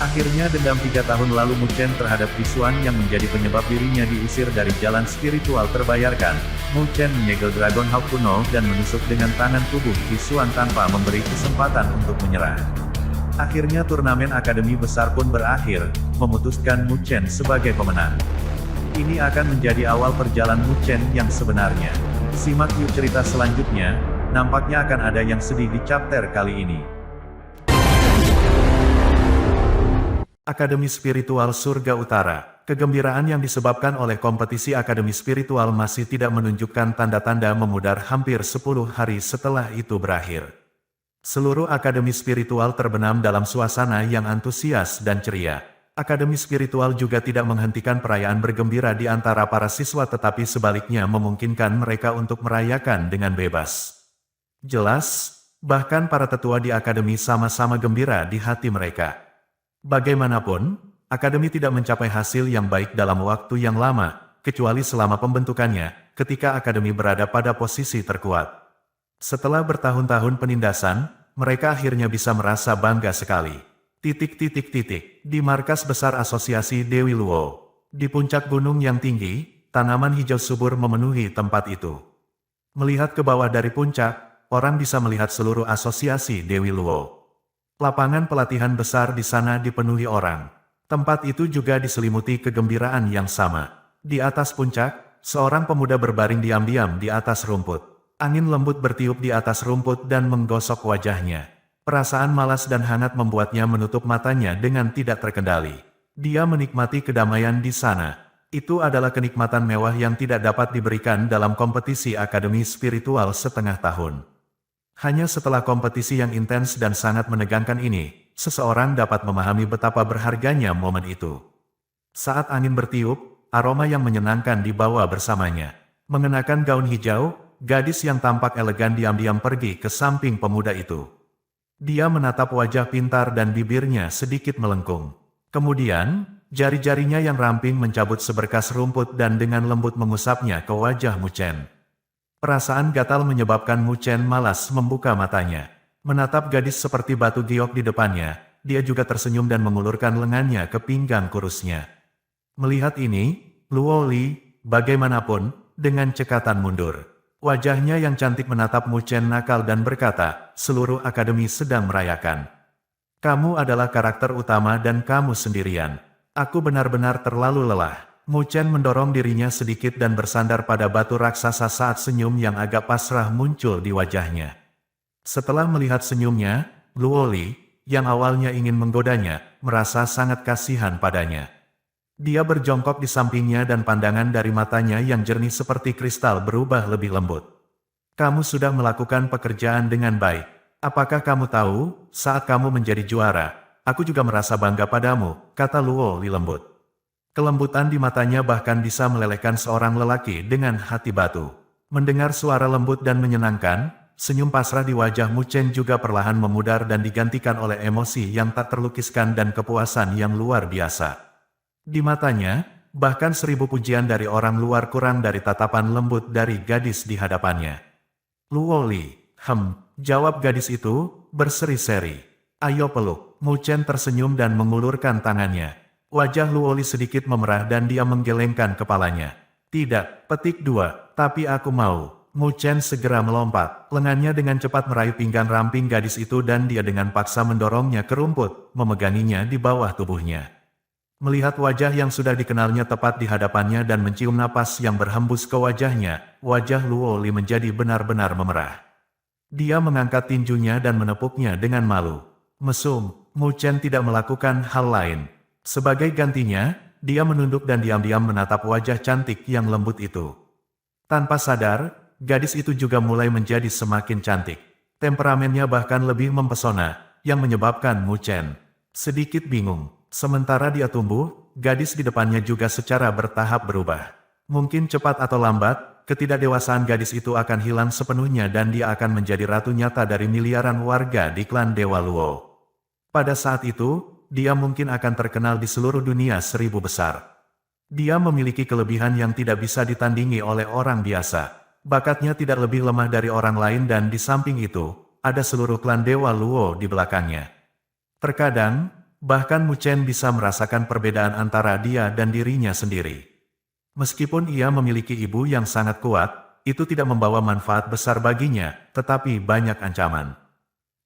Akhirnya dendam 3 tahun lalu Mu Chen terhadap Qixuan yang menjadi penyebab dirinya diusir dari jalan spiritual terbayarkan. Mu Chen menyegel Dragon Hawk kuno dan menusuk dengan tangan tubuh Qixuan tanpa memberi kesempatan untuk menyerah. Akhirnya turnamen akademi besar pun berakhir, memutuskan Mu Chen sebagai pemenang. Ini akan menjadi awal perjalanan Mu Chen yang sebenarnya. Simak yuk cerita selanjutnya, nampaknya akan ada yang sedih di chapter kali ini. Akademi Spiritual Surga Utara. Kegembiraan yang disebabkan oleh kompetisi Akademi Spiritual masih tidak menunjukkan tanda-tanda memudar hampir 10 hari setelah itu berakhir. Seluruh Akademi Spiritual terbenam dalam suasana yang antusias dan ceria. Akademi Spiritual juga tidak menghentikan perayaan bergembira di antara para siswa tetapi sebaliknya memungkinkan mereka untuk merayakan dengan bebas. Jelas, bahkan para tetua di Akademi sama-sama gembira di hati mereka. Bagaimanapun, Akademi tidak mencapai hasil yang baik dalam waktu yang lama, kecuali selama pembentukannya, ketika Akademi berada pada posisi terkuat. Setelah bertahun-tahun penindasan, mereka akhirnya bisa merasa bangga sekali. Di markas besar Asosiasi Dewi Luo, di puncak gunung yang tinggi, tanaman hijau subur memenuhi tempat itu. Melihat ke bawah dari puncak, orang bisa melihat seluruh Asosiasi Dewi Luo. Lapangan pelatihan besar di sana dipenuhi orang. Tempat itu juga diselimuti kegembiraan yang sama. Di atas puncak, seorang pemuda berbaring diam-diam di atas rumput. Angin lembut bertiup di atas rumput dan menggosok wajahnya. Perasaan malas dan hangat membuatnya menutup matanya dengan tidak terkendali. Dia menikmati kedamaian di sana. Itu adalah kenikmatan mewah yang tidak dapat diberikan dalam kompetisi Akademi Spiritual setengah tahun. Hanya setelah kompetisi yang intens dan sangat menegangkan ini, seseorang dapat memahami betapa berharganya momen itu. Saat angin bertiup, aroma yang menyenangkan dibawa bersamanya. Mengenakan gaun hijau, gadis yang tampak elegan diam-diam pergi ke samping pemuda itu. Dia menatap wajah pintar dan bibirnya sedikit melengkung. Kemudian, jari-jarinya yang ramping mencabut seberkas rumput dan dengan lembut mengusapnya ke wajah Mu Chen. Perasaan gatal menyebabkan Mu Chen malas membuka matanya. Menatap gadis seperti batu giok di depannya, dia juga tersenyum dan mengulurkan lengannya ke pinggang kurusnya. Melihat ini, Luo Li, bagaimanapun, dengan cekatan mundur. Wajahnya yang cantik menatap Mu Chen nakal dan berkata, seluruh akademi sedang merayakan. Kamu adalah karakter utama dan kamu sendirian. Aku benar-benar terlalu lelah. Mu Chen mendorong dirinya sedikit dan bersandar pada batu raksasa saat senyum yang agak pasrah muncul di wajahnya. Setelah melihat senyumnya, Luo Li, yang awalnya ingin menggodanya, merasa sangat kasihan padanya. Dia berjongkok di sampingnya dan pandangan dari matanya yang jernih seperti kristal berubah lebih lembut. Kamu sudah melakukan pekerjaan dengan baik. Apakah kamu tahu, saat kamu menjadi juara, aku juga merasa bangga padamu, kata Luo Li lembut. Kelembutan di matanya bahkan bisa melelehkan seorang lelaki dengan hati batu. Mendengar suara lembut dan menyenangkan, senyum pasrah di wajah Mu Chen juga perlahan memudar dan digantikan oleh emosi yang tak terlukiskan dan kepuasan yang luar biasa. Di matanya, bahkan 1000 pujian dari orang luar kurang dari tatapan lembut dari gadis di hadapannya. Luo Li, jawab gadis itu, berseri-seri. Ayo peluk. Mu Chen tersenyum dan mengulurkan tangannya. Wajah Luo Li sedikit memerah dan dia menggelengkan kepalanya. Tidak, petik 2, tapi aku mau. Mu Chen segera melompat. Lengannya dengan cepat meraih pinggang ramping gadis itu dan dia dengan paksa mendorongnya ke rumput, memeganginya di bawah tubuhnya. Melihat wajah yang sudah dikenalnya tepat di hadapannya dan mencium napas yang berhembus ke wajahnya, wajah Luo Li menjadi benar-benar memerah. Dia mengangkat tinjunya dan menepuknya dengan malu. Mesum, Mu Chen tidak melakukan hal lain. Sebagai gantinya, dia menunduk dan diam-diam menatap wajah cantik yang lembut itu. Tanpa sadar, gadis itu juga mulai menjadi semakin cantik. Temperamennya bahkan lebih mempesona, yang menyebabkan Mu Chen sedikit bingung. Sementara dia tumbuh, gadis di depannya juga secara bertahap berubah. Mungkin cepat atau lambat, ketidakdewasaan gadis itu akan hilang sepenuhnya dan dia akan menjadi ratu nyata dari miliaran warga di klan Dewa Luo. Pada saat itu, dia mungkin akan terkenal di seluruh dunia 1000 besar. Dia memiliki kelebihan yang tidak bisa ditandingi oleh orang biasa. Bakatnya tidak lebih lemah dari orang lain dan di samping itu, ada seluruh klan Dewa Luo di belakangnya. Terkadang, Bahkan Mu Chen bisa merasakan perbedaan antara dia dan dirinya sendiri. Meskipun ia memiliki ibu yang sangat kuat, itu tidak membawa manfaat besar baginya, tetapi banyak ancaman.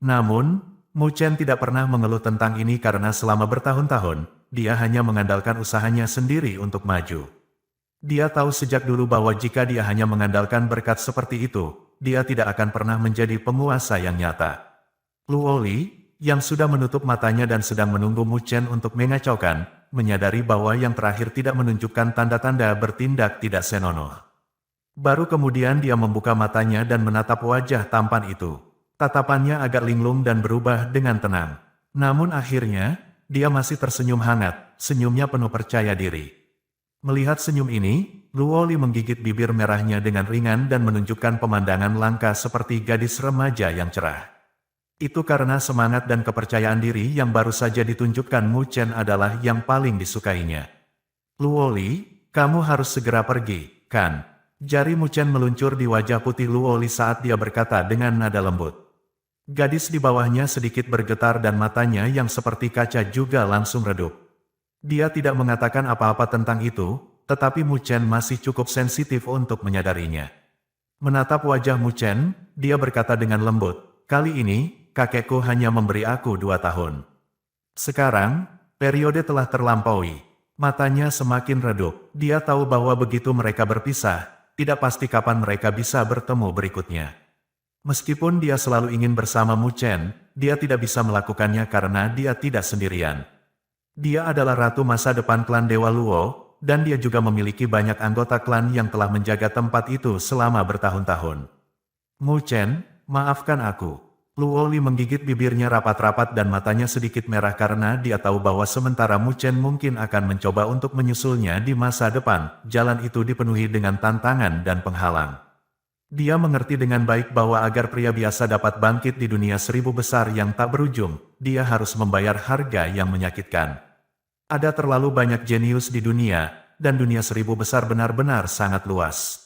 Namun, Mu Chen tidak pernah mengeluh tentang ini karena selama bertahun-tahun, dia hanya mengandalkan usahanya sendiri untuk maju. Dia tahu sejak dulu bahwa jika dia hanya mengandalkan berkat seperti itu, dia tidak akan pernah menjadi penguasa yang nyata. Luo Li, yang sudah menutup matanya dan sedang menunggu Mu Chen untuk mengacaukan, menyadari bahwa yang terakhir tidak menunjukkan tanda-tanda bertindak tidak senonoh. Baru kemudian dia membuka matanya dan menatap wajah tampan itu. Tatapannya agak linglung dan berubah dengan tenang. Namun akhirnya, dia masih tersenyum hangat, senyumnya penuh percaya diri. Melihat senyum ini, Luo Li menggigit bibir merahnya dengan ringan dan menunjukkan pemandangan langka seperti gadis remaja yang cerah. Itu karena semangat dan kepercayaan diri yang baru saja ditunjukkan Mu Chen adalah yang paling disukainya. Luo Li, kamu harus segera pergi, kan? Jari Mu Chen meluncur di wajah putih Luo Li saat dia berkata dengan nada lembut. Gadis di bawahnya sedikit bergetar dan matanya yang seperti kaca juga langsung redup. Dia tidak mengatakan apa-apa tentang itu, tetapi Mu Chen masih cukup sensitif untuk menyadarinya. Menatap wajah Mu Chen, dia berkata dengan lembut, kali ini, kakekku hanya memberi aku 2 tahun. Sekarang, periode telah terlampaui. Matanya semakin redup. Dia tahu bahwa begitu mereka berpisah, tidak pasti kapan mereka bisa bertemu berikutnya. Meskipun dia selalu ingin bersama Mu Chen, dia tidak bisa melakukannya karena dia tidak sendirian. Dia adalah ratu masa depan klan Dewa Luo, dan dia juga memiliki banyak anggota klan yang telah menjaga tempat itu selama bertahun-tahun. Mu Chen, maafkan aku. Luo Li menggigit bibirnya rapat-rapat dan matanya sedikit merah karena dia tahu bahwa sementara Mu Chen mungkin akan mencoba untuk menyusulnya di masa depan, jalan itu dipenuhi dengan tantangan dan penghalang. Dia mengerti dengan baik bahwa agar pria biasa dapat bangkit di dunia 1000 besar yang tak berujung, dia harus membayar harga yang menyakitkan. Ada terlalu banyak jenius di dunia, dan dunia 1000 besar benar-benar sangat luas.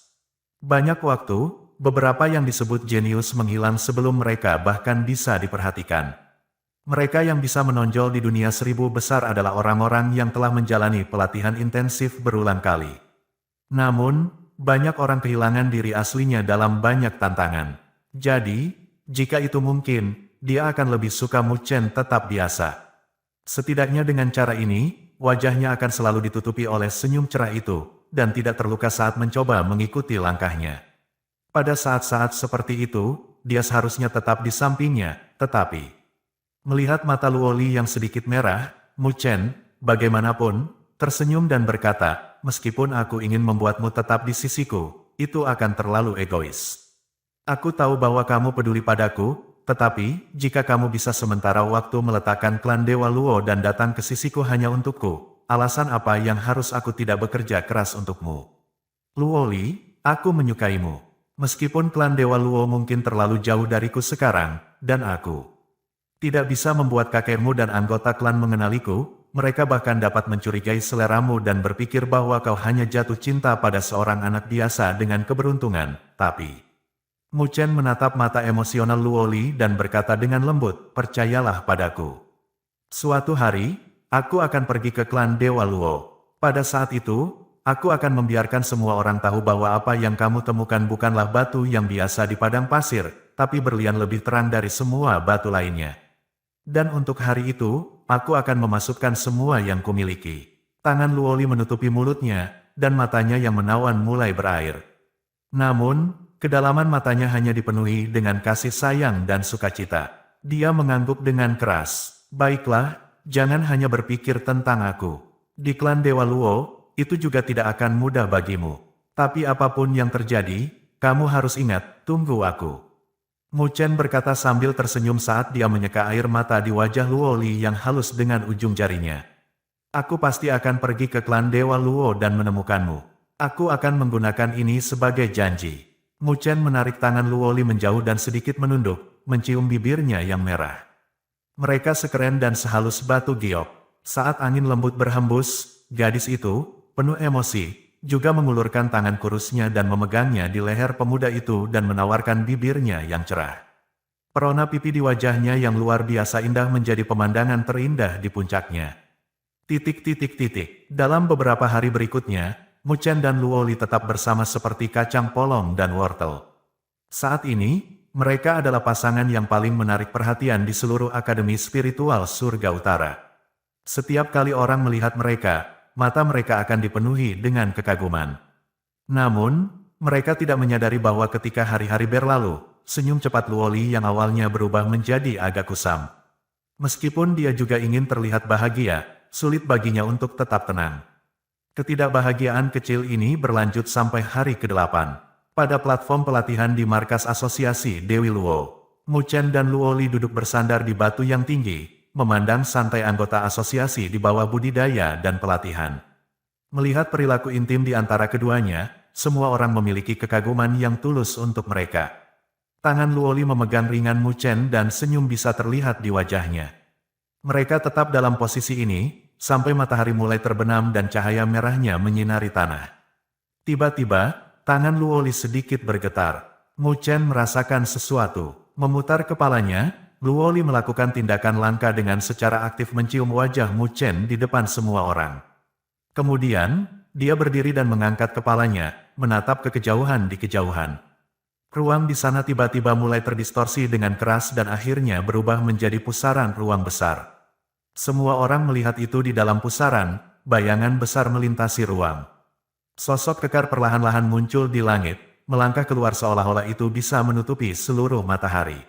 Banyak waktu, beberapa yang disebut jenius menghilang sebelum mereka bahkan bisa diperhatikan. Mereka yang bisa menonjol di dunia 1000 besar adalah orang-orang yang telah menjalani pelatihan intensif berulang kali. Namun, banyak orang kehilangan diri aslinya dalam banyak tantangan. Jadi, jika itu mungkin, dia akan lebih suka Mu Chen tetap biasa. Setidaknya dengan cara ini, wajahnya akan selalu ditutupi oleh senyum cerah itu, dan tidak terluka saat mencoba mengikuti langkahnya. Pada saat-saat seperti itu, dia seharusnya tetap di sampingnya, tetapi melihat mata Luo Li yang sedikit merah, Mu Chen, bagaimanapun, tersenyum dan berkata, meskipun aku ingin membuatmu tetap di sisiku, itu akan terlalu egois. Aku tahu bahwa kamu peduli padaku, tetapi, jika kamu bisa sementara waktu meletakkan klan Dewa Luo dan datang ke sisiku hanya untukku, alasan apa yang harus aku tidak bekerja keras untukmu? Luo Li, aku menyukaimu. Meskipun klan Dewa Luo mungkin terlalu jauh dariku sekarang, dan aku tidak bisa membuat kakekmu dan anggota klan mengenaliku, mereka bahkan dapat mencurigai seleramu dan berpikir bahwa kau hanya jatuh cinta pada seorang anak biasa dengan keberuntungan, tapi Mu Chen menatap mata emosional Luo Li dan berkata dengan lembut, percayalah padaku. Suatu hari, aku akan pergi ke klan Dewa Luo. Pada saat itu, aku akan membiarkan semua orang tahu bahwa apa yang kamu temukan bukanlah batu yang biasa di padang pasir, tapi berlian lebih terang dari semua batu lainnya. Dan untuk hari itu, aku akan memasukkan semua yang kumiliki. Tangan Luo Li menutupi mulutnya, dan matanya yang menawan mulai berair. Namun, kedalaman matanya hanya dipenuhi dengan kasih sayang dan sukacita. Dia mengangguk dengan keras. Baiklah, jangan hanya berpikir tentang aku. Di klan Dewa Luo, itu juga tidak akan mudah bagimu. Tapi apapun yang terjadi, kamu harus ingat, tunggu aku. Mu Chen berkata sambil tersenyum saat dia menyeka air mata di wajah Luo Li yang halus dengan ujung jarinya. Aku pasti akan pergi ke klan Dewa Luo dan menemukanmu. Aku akan menggunakan ini sebagai janji. Mu Chen menarik tangan Luo Li menjauh dan sedikit menunduk, mencium bibirnya yang merah. Mereka sekeren dan sehalus batu giok. Saat angin lembut berhembus, gadis itu, penuh emosi, juga mengulurkan tangan kurusnya dan memegangnya di leher pemuda itu dan menawarkan bibirnya yang cerah. Perona pipi di wajahnya yang luar biasa indah menjadi pemandangan terindah di puncaknya. Dalam beberapa hari berikutnya, Mu Chen dan Luoli tetap bersama seperti kacang polong dan wortel. Saat ini, mereka adalah pasangan yang paling menarik perhatian di seluruh Akademi Spiritual Surga Utara. Setiap kali orang melihat mereka, mata mereka akan dipenuhi dengan kekaguman. Namun, mereka tidak menyadari bahwa ketika hari-hari berlalu, senyum cepat Luoli yang awalnya berubah menjadi agak kusam. Meskipun dia juga ingin terlihat bahagia, sulit baginya untuk tetap tenang. Ketidakbahagiaan kecil ini berlanjut sampai hari ke-8. Pada platform pelatihan di markas asosiasi Dewi Luo, Mu Chen dan Luoli duduk bersandar di batu yang tinggi, memandang santai anggota asosiasi di bawah budidaya dan pelatihan. Melihat perilaku intim di antara keduanya, semua orang memiliki kekaguman yang tulus untuk mereka. Tangan Luoli memegang ringan Mu Chen dan senyum bisa terlihat di wajahnya. Mereka tetap dalam posisi ini, sampai matahari mulai terbenam dan cahaya merahnya menyinari tanah. Tiba-tiba, tangan Luoli sedikit bergetar. Mu Chen merasakan sesuatu. Memutar kepalanya, Luoli melakukan tindakan langka dengan secara aktif mencium wajah Mu Chen di depan semua orang. Kemudian, dia berdiri dan mengangkat kepalanya, menatap ke kejauhan di kejauhan. Ruang di sana tiba-tiba mulai terdistorsi dengan keras dan akhirnya berubah menjadi pusaran ruang besar. Semua orang melihat itu di dalam pusaran, bayangan besar melintasi ruang. Sosok kekar perlahan-lahan muncul di langit, melangkah keluar seolah-olah itu bisa menutupi seluruh matahari.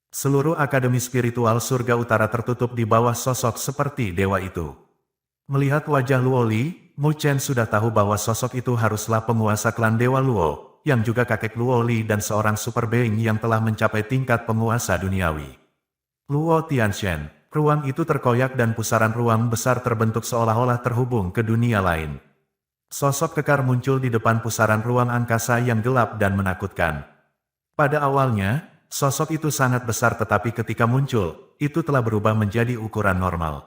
Seluruh Akademi Spiritual Surga Utara tertutup di bawah sosok seperti dewa itu. Melihat wajah Luoli, Mu Chen sudah tahu bahwa sosok itu haruslah penguasa klan Dewa Luo, yang juga kakek Luoli dan seorang super being yang telah mencapai tingkat penguasa duniawi. Luo Tianshan. Ruang itu terkoyak dan pusaran ruang besar terbentuk seolah-olah terhubung ke dunia lain. Sosok kekar muncul di depan pusaran ruang angkasa yang gelap dan menakutkan. Pada awalnya, sosok itu sangat besar tetapi ketika muncul, itu telah berubah menjadi ukuran normal.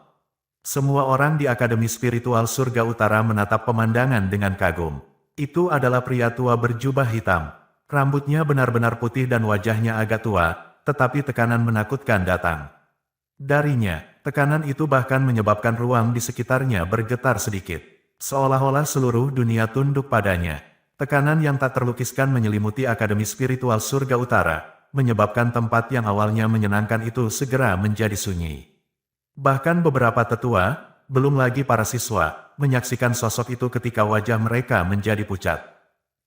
Semua orang di Akademi Spiritual Surga Utara menatap pemandangan dengan kagum. Itu adalah pria tua berjubah hitam. Rambutnya benar-benar putih dan wajahnya agak tua, tetapi tekanan menakutkan datang. Darinya, tekanan itu bahkan menyebabkan ruang di sekitarnya bergetar sedikit. Seolah-olah seluruh dunia tunduk padanya. Tekanan yang tak terlukiskan menyelimuti Akademi Spiritual Surga Utara, menyebabkan tempat yang awalnya menyenangkan itu segera menjadi sunyi. Bahkan beberapa tetua, belum lagi para siswa, menyaksikan sosok itu ketika wajah mereka menjadi pucat.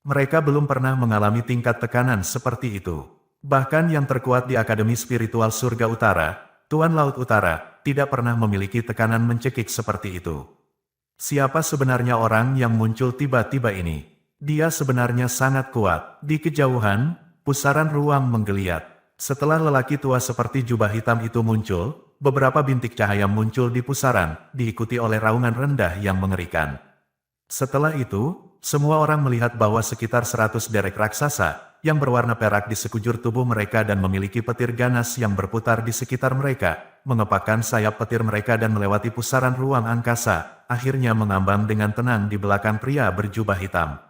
Mereka belum pernah mengalami tingkat tekanan seperti itu. Bahkan yang terkuat di Akademi Spiritual Surga Utara, Tuan Laut Utara, tidak pernah memiliki tekanan mencekik seperti itu. Siapa sebenarnya orang yang muncul tiba-tiba ini? Dia sebenarnya sangat kuat. Di kejauhan, pusaran ruang menggeliat. Setelah lelaki tua seperti jubah hitam itu muncul, beberapa bintik cahaya muncul di pusaran, diikuti oleh raungan rendah yang mengerikan. Setelah itu, semua orang melihat bahwa sekitar 100 derek raksasa, yang berwarna perak di sekujur tubuh mereka dan memiliki petir ganas yang berputar di sekitar mereka, mengepakkan sayap petir mereka dan melewati pusaran ruang angkasa, akhirnya mengambang dengan tenang di belakang pria berjubah hitam.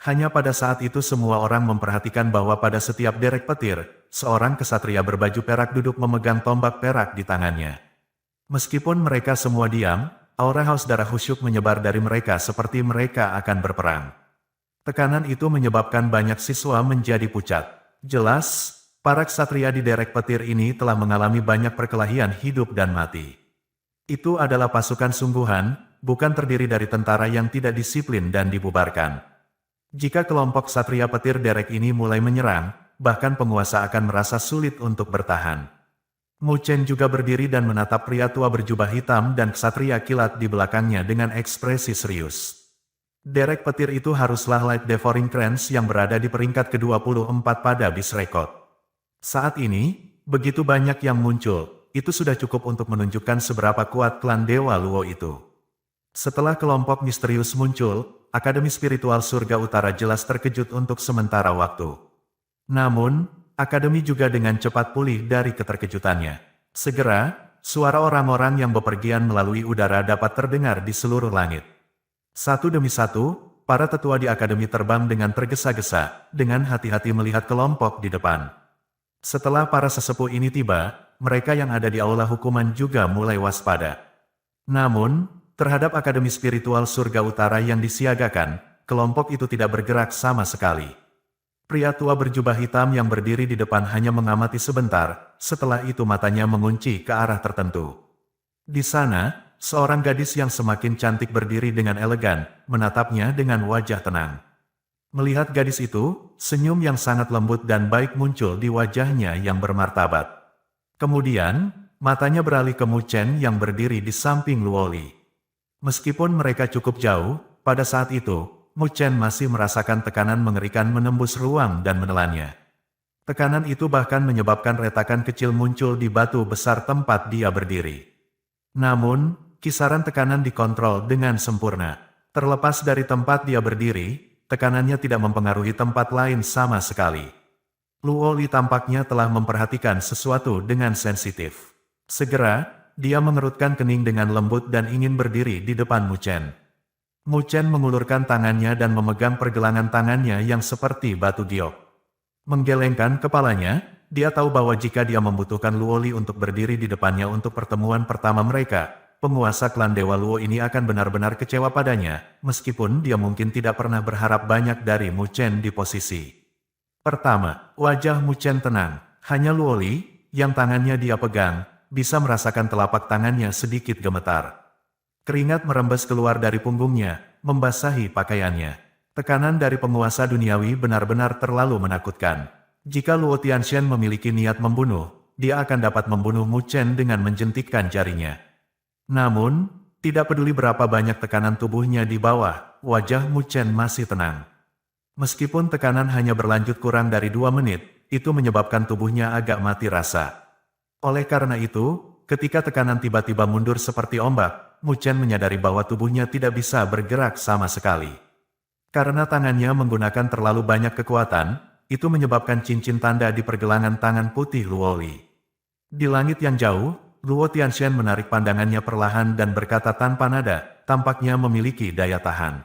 Hanya pada saat itu semua orang memperhatikan bahwa pada setiap derek petir, seorang kesatria berbaju perak duduk memegang tombak perak di tangannya. Meskipun mereka semua diam, aura haus darah khusyuk menyebar dari mereka seperti mereka akan berperang. Tekanan itu menyebabkan banyak siswa menjadi pucat. Jelas, para ksatria di derek petir ini telah mengalami banyak perkelahian hidup dan mati. Itu adalah pasukan sungguhan, bukan terdiri dari tentara yang tidak disiplin dan dibubarkan. Jika kelompok ksatria petir derek ini mulai menyerang, bahkan penguasa akan merasa sulit untuk bertahan. Mu Chen juga berdiri dan menatap pria tua berjubah hitam dan ksatria kilat di belakangnya dengan ekspresi serius. Derek petir itu haruslah Light Devouring Krans yang berada di peringkat ke-24 pada bis rekod. Saat ini, begitu banyak yang muncul, itu sudah cukup untuk menunjukkan seberapa kuat klan Dewa Luo itu. Setelah kelompok misterius muncul, Akademi Spiritual Surga Utara jelas terkejut untuk sementara waktu. Namun, Akademi juga dengan cepat pulih dari keterkejutannya. Segera, suara orang-orang yang bepergian melalui udara dapat terdengar di seluruh langit. Satu demi satu, para tetua di Akademi terbang dengan tergesa-gesa, dengan hati-hati melihat kelompok di depan. Setelah para sesepuh ini tiba, mereka yang ada di aula hukuman juga mulai waspada. Namun, terhadap Akademi Spiritual Surga Utara yang disiagakan, kelompok itu tidak bergerak sama sekali. Pria tua berjubah hitam yang berdiri di depan hanya mengamati sebentar, setelah itu matanya mengunci ke arah tertentu. Di sana, seorang gadis yang semakin cantik berdiri dengan elegan, menatapnya dengan wajah tenang. Melihat gadis itu, senyum yang sangat lembut dan baik muncul di wajahnya yang bermartabat. Kemudian, matanya beralih ke Mu Chen yang berdiri di samping Luoli. Meskipun mereka cukup jauh, pada saat itu, Mu Chen masih merasakan tekanan mengerikan menembus ruang dan menelannya. Tekanan itu bahkan menyebabkan retakan kecil muncul di batu besar tempat dia berdiri. Namun, kisaran tekanan dikontrol dengan sempurna. Terlepas dari tempat dia berdiri, tekanannya tidak mempengaruhi tempat lain sama sekali. Luoli tampaknya telah memperhatikan sesuatu dengan sensitif. Segera, dia mengerutkan kening dengan lembut dan ingin berdiri di depan Mu Chen. Mu Chen mengulurkan tangannya dan memegang pergelangan tangannya yang seperti batu giok. Menggelengkan kepalanya, dia tahu bahwa jika dia membutuhkan Luoli untuk berdiri di depannya untuk pertemuan pertama mereka, penguasa klan Dewa Luo ini akan benar-benar kecewa padanya, meskipun dia mungkin tidak pernah berharap banyak dari Mu Chen di posisi. Pertama, wajah Mu Chen tenang. Hanya Luoli, yang tangannya dia pegang, bisa merasakan telapak tangannya sedikit gemetar. Keringat merembes keluar dari punggungnya, membasahi pakaiannya. Tekanan dari penguasa duniawi benar-benar terlalu menakutkan. Jika Luo Tianxian memiliki niat membunuh, dia akan dapat membunuh Mu Chen dengan menjentikkan jarinya. Namun, tidak peduli berapa banyak tekanan tubuhnya di bawah, wajah Mu Chen masih tenang. Meskipun tekanan hanya berlanjut kurang dari 2 menit, itu menyebabkan tubuhnya agak mati rasa. Oleh karena itu, ketika tekanan tiba-tiba mundur seperti ombak, Mu Chen menyadari bahwa tubuhnya tidak bisa bergerak sama sekali. Karena tangannya menggunakan terlalu banyak kekuatan, itu menyebabkan cincin tanda di pergelangan tangan putih Luoli. Di langit yang jauh, Luo Tianxian menarik pandangannya perlahan dan berkata tanpa nada, tampaknya memiliki daya tahan.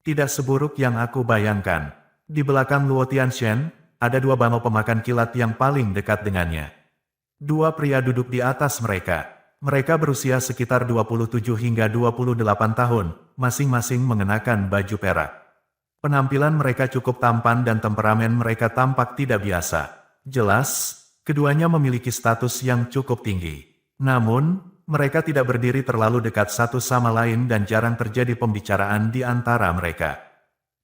Tidak seburuk yang aku bayangkan. Di belakang Luo Tianxian, ada 2 bangau pemakan kilat yang paling dekat dengannya. 2 pria duduk di atas mereka. Mereka berusia sekitar 27 hingga 28 tahun, masing-masing mengenakan baju perak. Penampilan mereka cukup tampan dan temperamen mereka tampak tidak biasa. Jelas, keduanya memiliki status yang cukup tinggi. Namun, mereka tidak berdiri terlalu dekat satu sama lain dan jarang terjadi pembicaraan di antara mereka.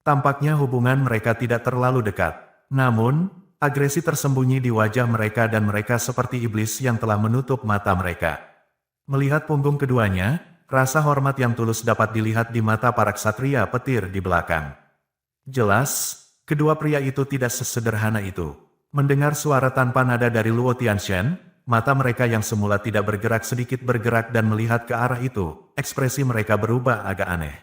Tampaknya hubungan mereka tidak terlalu dekat. Namun, agresi tersembunyi di wajah mereka dan mereka seperti iblis yang telah menutup mata mereka. Melihat punggung keduanya, rasa hormat yang tulus dapat dilihat di mata para ksatria petir di belakang. Jelas, kedua pria itu tidak sesederhana itu. Mendengar suara tanpa nada dari Luo Tianxian, mata mereka yang semula tidak bergerak sedikit bergerak dan melihat ke arah itu, ekspresi mereka berubah agak aneh.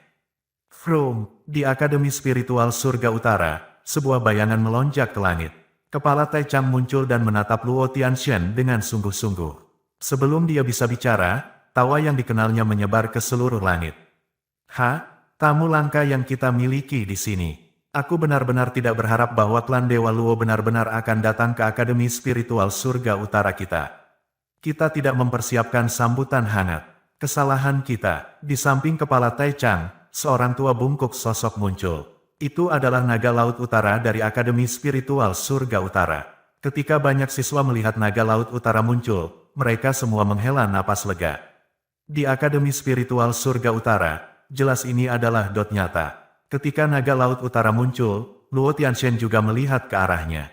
From, di Akademi Spiritual Surga Utara, sebuah bayangan melonjak ke langit. Kepala Tai Chang muncul dan menatap Luo Tianxian dengan sungguh-sungguh. Sebelum dia bisa bicara, tawa yang dikenalnya menyebar ke seluruh langit. Tamu langka yang kita miliki di sini. Aku benar-benar tidak berharap bahwa klan Dewa Luo benar-benar akan datang ke Akademi Spiritual Surga Utara kita. Kita tidak mempersiapkan sambutan hangat. Kesalahan kita. Di samping kepala Tai Chang, seorang tua bungkuk sosok muncul. Itu adalah naga laut utara dari Akademi Spiritual Surga Utara. Ketika banyak siswa melihat naga laut utara muncul, mereka semua menghela napas lega. Di Akademi Spiritual Surga Utara, jelas ini adalah dot nyata. Ketika naga laut utara muncul, Luo Tianxian juga melihat ke arahnya.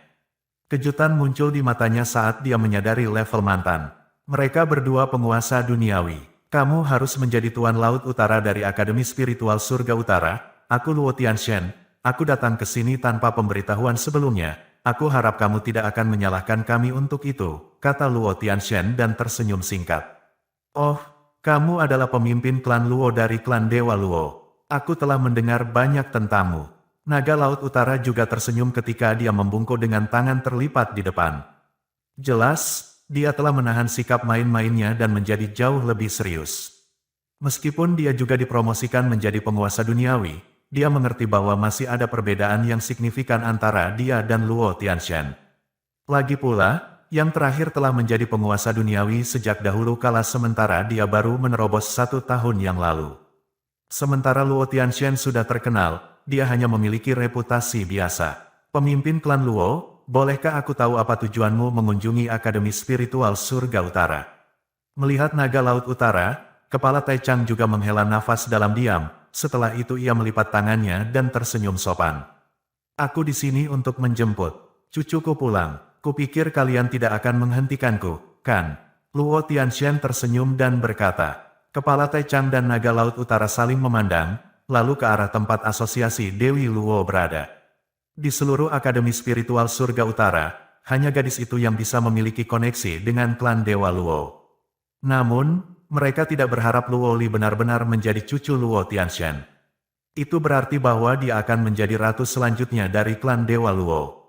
Kejutan muncul di matanya saat dia menyadari level mantan. Mereka berdua penguasa duniawi. Kamu harus menjadi Tuan Laut Utara dari Akademi Spiritual Surga Utara. Aku Luo Tianxian, aku datang ke sini tanpa pemberitahuan sebelumnya. Aku harap kamu tidak akan menyalahkan kami untuk itu, kata Luo Tianxian dan tersenyum singkat. Oh, kamu adalah pemimpin klan Luo dari klan Dewa Luo. Aku telah mendengar banyak tentangmu. Naga Laut Utara juga tersenyum ketika dia membungkuk dengan tangan terlipat di depan. Jelas, dia telah menahan sikap main-mainnya dan menjadi jauh lebih serius. Meskipun dia juga dipromosikan menjadi penguasa duniawi, dia mengerti bahwa masih ada perbedaan yang signifikan antara dia dan Luo Tianxian. Lagi pula, yang terakhir telah menjadi penguasa duniawi sejak dahulu kala sementara dia baru menerobos 1 tahun yang lalu. Sementara Luo Tianxian sudah terkenal, dia hanya memiliki reputasi biasa. Pemimpin klan Luo, bolehkah aku tahu apa tujuanmu mengunjungi Akademi Spiritual Surga Utara? Melihat naga Laut Utara, kepala Tai Chang juga menghela nafas dalam diam, setelah itu ia melipat tangannya dan tersenyum sopan. Aku di sini untuk menjemput cucuku pulang. Kupikir kalian tidak akan menghentikanku, kan? Luo Tianxian tersenyum dan berkata. Kepala Tai Chang dan naga Laut Utara saling memandang, lalu ke arah tempat asosiasi Dewi Luo berada. Di seluruh Akademi Spiritual Surga Utara, hanya gadis itu yang bisa memiliki koneksi dengan klan Dewa Luo. Namun, mereka tidak berharap Luo Li benar-benar menjadi cucu Luo Tianxian. Itu berarti bahwa dia akan menjadi ratu selanjutnya dari klan Dewa Luo.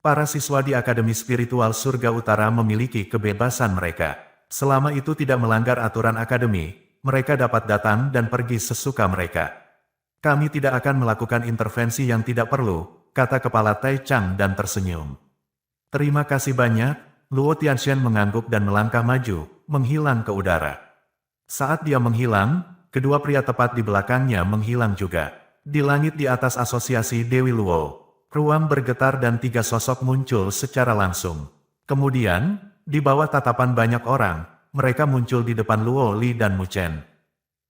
Para siswa di Akademi Spiritual Surga Utara memiliki kebebasan mereka. Selama itu tidak melanggar aturan akademi, mereka dapat datang dan pergi sesuka mereka. Kami tidak akan melakukan intervensi yang tidak perlu, kata kepala Tai Chang dan tersenyum. Terima kasih banyak, Luo Tianxian mengangguk dan melangkah maju, menghilang ke udara. Saat dia menghilang, kedua pria tepat di belakangnya menghilang juga. Di langit di atas asosiasi Dewi Luo, ruang bergetar dan 3 sosok muncul secara langsung. Kemudian, di bawah tatapan banyak orang, mereka muncul di depan Luo Li dan Mu Chen.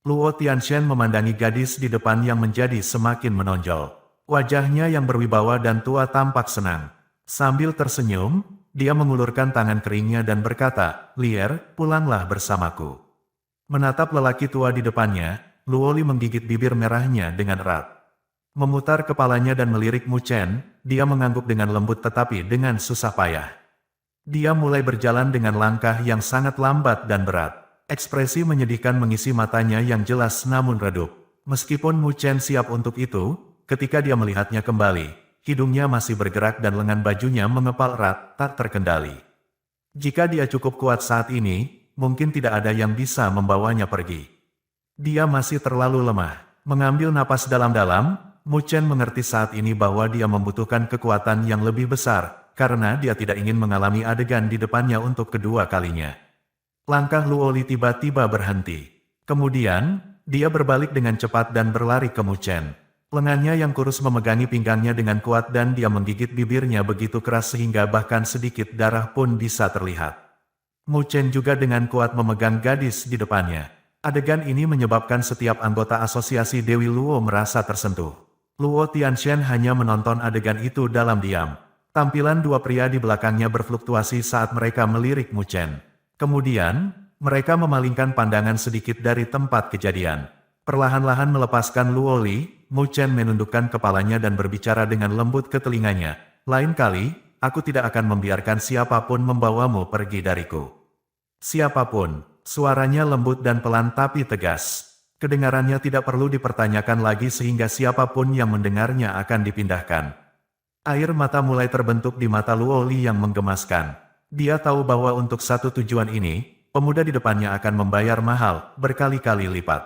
Luo Tianxian memandangi gadis di depan yang menjadi semakin menonjol. Wajahnya yang berwibawa dan tua tampak senang. Sambil tersenyum, dia mengulurkan tangan keringnya dan berkata, "Lier, pulanglah bersamaku." Menatap lelaki tua di depannya, Luo Li menggigit bibir merahnya dengan erat. Memutar kepalanya dan melirik Mu Chen, dia mengangguk dengan lembut tetapi dengan susah payah. Dia mulai berjalan dengan langkah yang sangat lambat dan berat. Ekspresi menyedihkan mengisi matanya yang jelas namun redup. Meskipun Mu Chen siap untuk itu, ketika dia melihatnya kembali, hidungnya masih bergerak dan lengan bajunya mengepal erat, tak terkendali. Jika dia cukup kuat saat ini, mungkin tidak ada yang bisa membawanya pergi. Dia masih terlalu lemah. Mengambil napas dalam-dalam, Mu Chen mengerti saat ini bahwa dia membutuhkan kekuatan yang lebih besar, karena dia tidak ingin mengalami adegan di depannya untuk kedua kalinya. Langkah Luo Li tiba-tiba berhenti. Kemudian, dia berbalik dengan cepat dan berlari ke Mu Chen. Lengannya yang kurus memegangi pinggangnya dengan kuat dan dia menggigit bibirnya begitu keras sehingga bahkan sedikit darah pun bisa terlihat. Mu Chen juga dengan kuat memegang gadis di depannya. Adegan ini menyebabkan setiap anggota asosiasi Dewi Luo merasa tersentuh. Luo Tianxian hanya menonton adegan itu dalam diam. Tampilan dua pria di belakangnya berfluktuasi saat mereka melirik Mu Chen. Kemudian, mereka memalingkan pandangan sedikit dari tempat kejadian. Perlahan-lahan melepaskan Luo Li, Mu Chen menundukkan kepalanya dan berbicara dengan lembut ke telinganya. Lain kali, aku tidak akan membiarkan siapapun membawamu pergi dariku. Siapapun, suaranya lembut dan pelan tapi tegas. Kedengarannya tidak perlu dipertanyakan lagi sehingga siapapun yang mendengarnya akan dipindahkan. Air mata mulai terbentuk di mata Luo Li yang menggemaskan. Dia tahu bahwa untuk satu tujuan ini, pemuda di depannya akan membayar mahal, berkali-kali lipat.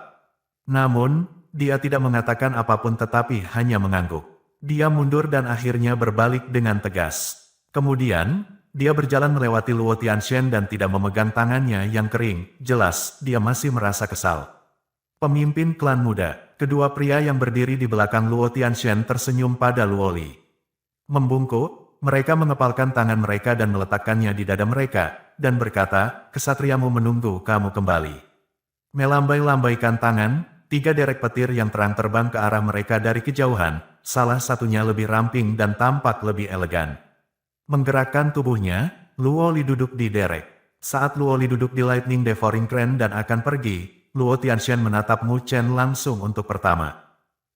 Namun, dia tidak mengatakan apapun tetapi hanya mengangguk. Dia mundur dan akhirnya berbalik dengan tegas. Kemudian, dia berjalan melewati Luo Tianxian dan tidak memegang tangannya yang kering. Jelas, dia masih merasa kesal. Pemimpin klan muda, kedua pria yang berdiri di belakang Luo Tianxian tersenyum pada Luo Li. Membungkuk, mereka mengepalkan tangan mereka dan meletakkannya di dada mereka, dan berkata, "Kesatriamu menunggu kamu kembali." Melambai-lambaikan tangan, 3 derek petir yang terang terbang ke arah mereka dari kejauhan, salah satunya lebih ramping dan tampak lebih elegan. Menggerakkan tubuhnya, Luo Li duduk di derek. Saat Luo Li duduk di Lightning Devouring Crane dan akan pergi, Luo Tianxian menatap Mu Chen langsung untuk pertama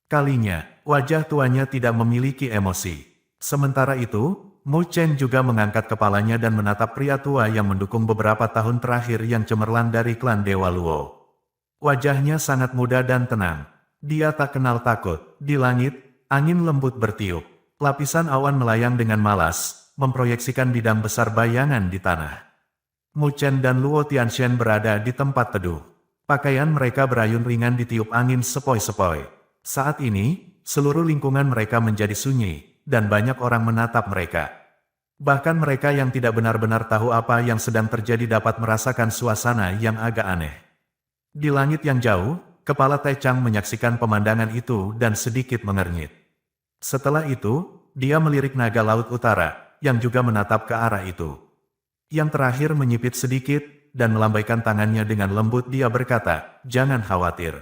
kalinya. Wajah tuanya tidak memiliki emosi. Sementara itu, Mu Chen juga mengangkat kepalanya dan menatap pria tua yang mendukung beberapa tahun terakhir yang cemerlang dari klan Dewa Luo. Wajahnya sangat muda dan tenang. Dia tak kenal takut. Di langit, angin lembut bertiup. Lapisan awan melayang dengan malas, memproyeksikan bidang besar bayangan di tanah. Mu Chen dan Luo Tianxian berada di tempat teduh. Pakaian mereka berayun ringan ditiup angin sepoi-sepoi. Saat ini, seluruh lingkungan mereka menjadi sunyi, dan banyak orang menatap mereka. Bahkan mereka yang tidak benar-benar tahu apa yang sedang terjadi dapat merasakan suasana yang agak aneh. Di langit yang jauh, kepala Tai Chang menyaksikan pemandangan itu dan sedikit mengernyit. Setelah itu, dia melirik naga Laut Utara, yang juga menatap ke arah itu. Yang terakhir menyipit sedikit, dan melambaikan tangannya dengan lembut dia berkata, "Jangan khawatir.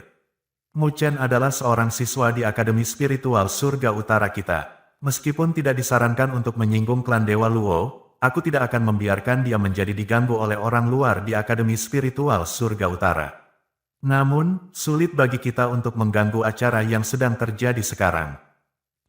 Mu Chen adalah seorang siswa di Akademi Spiritual Surga Utara kita. Meskipun tidak disarankan untuk menyinggung klan Dewa Luo, aku tidak akan membiarkan dia menjadi diganggu oleh orang luar di Akademi Spiritual Surga Utara. Namun, sulit bagi kita untuk mengganggu acara yang sedang terjadi sekarang.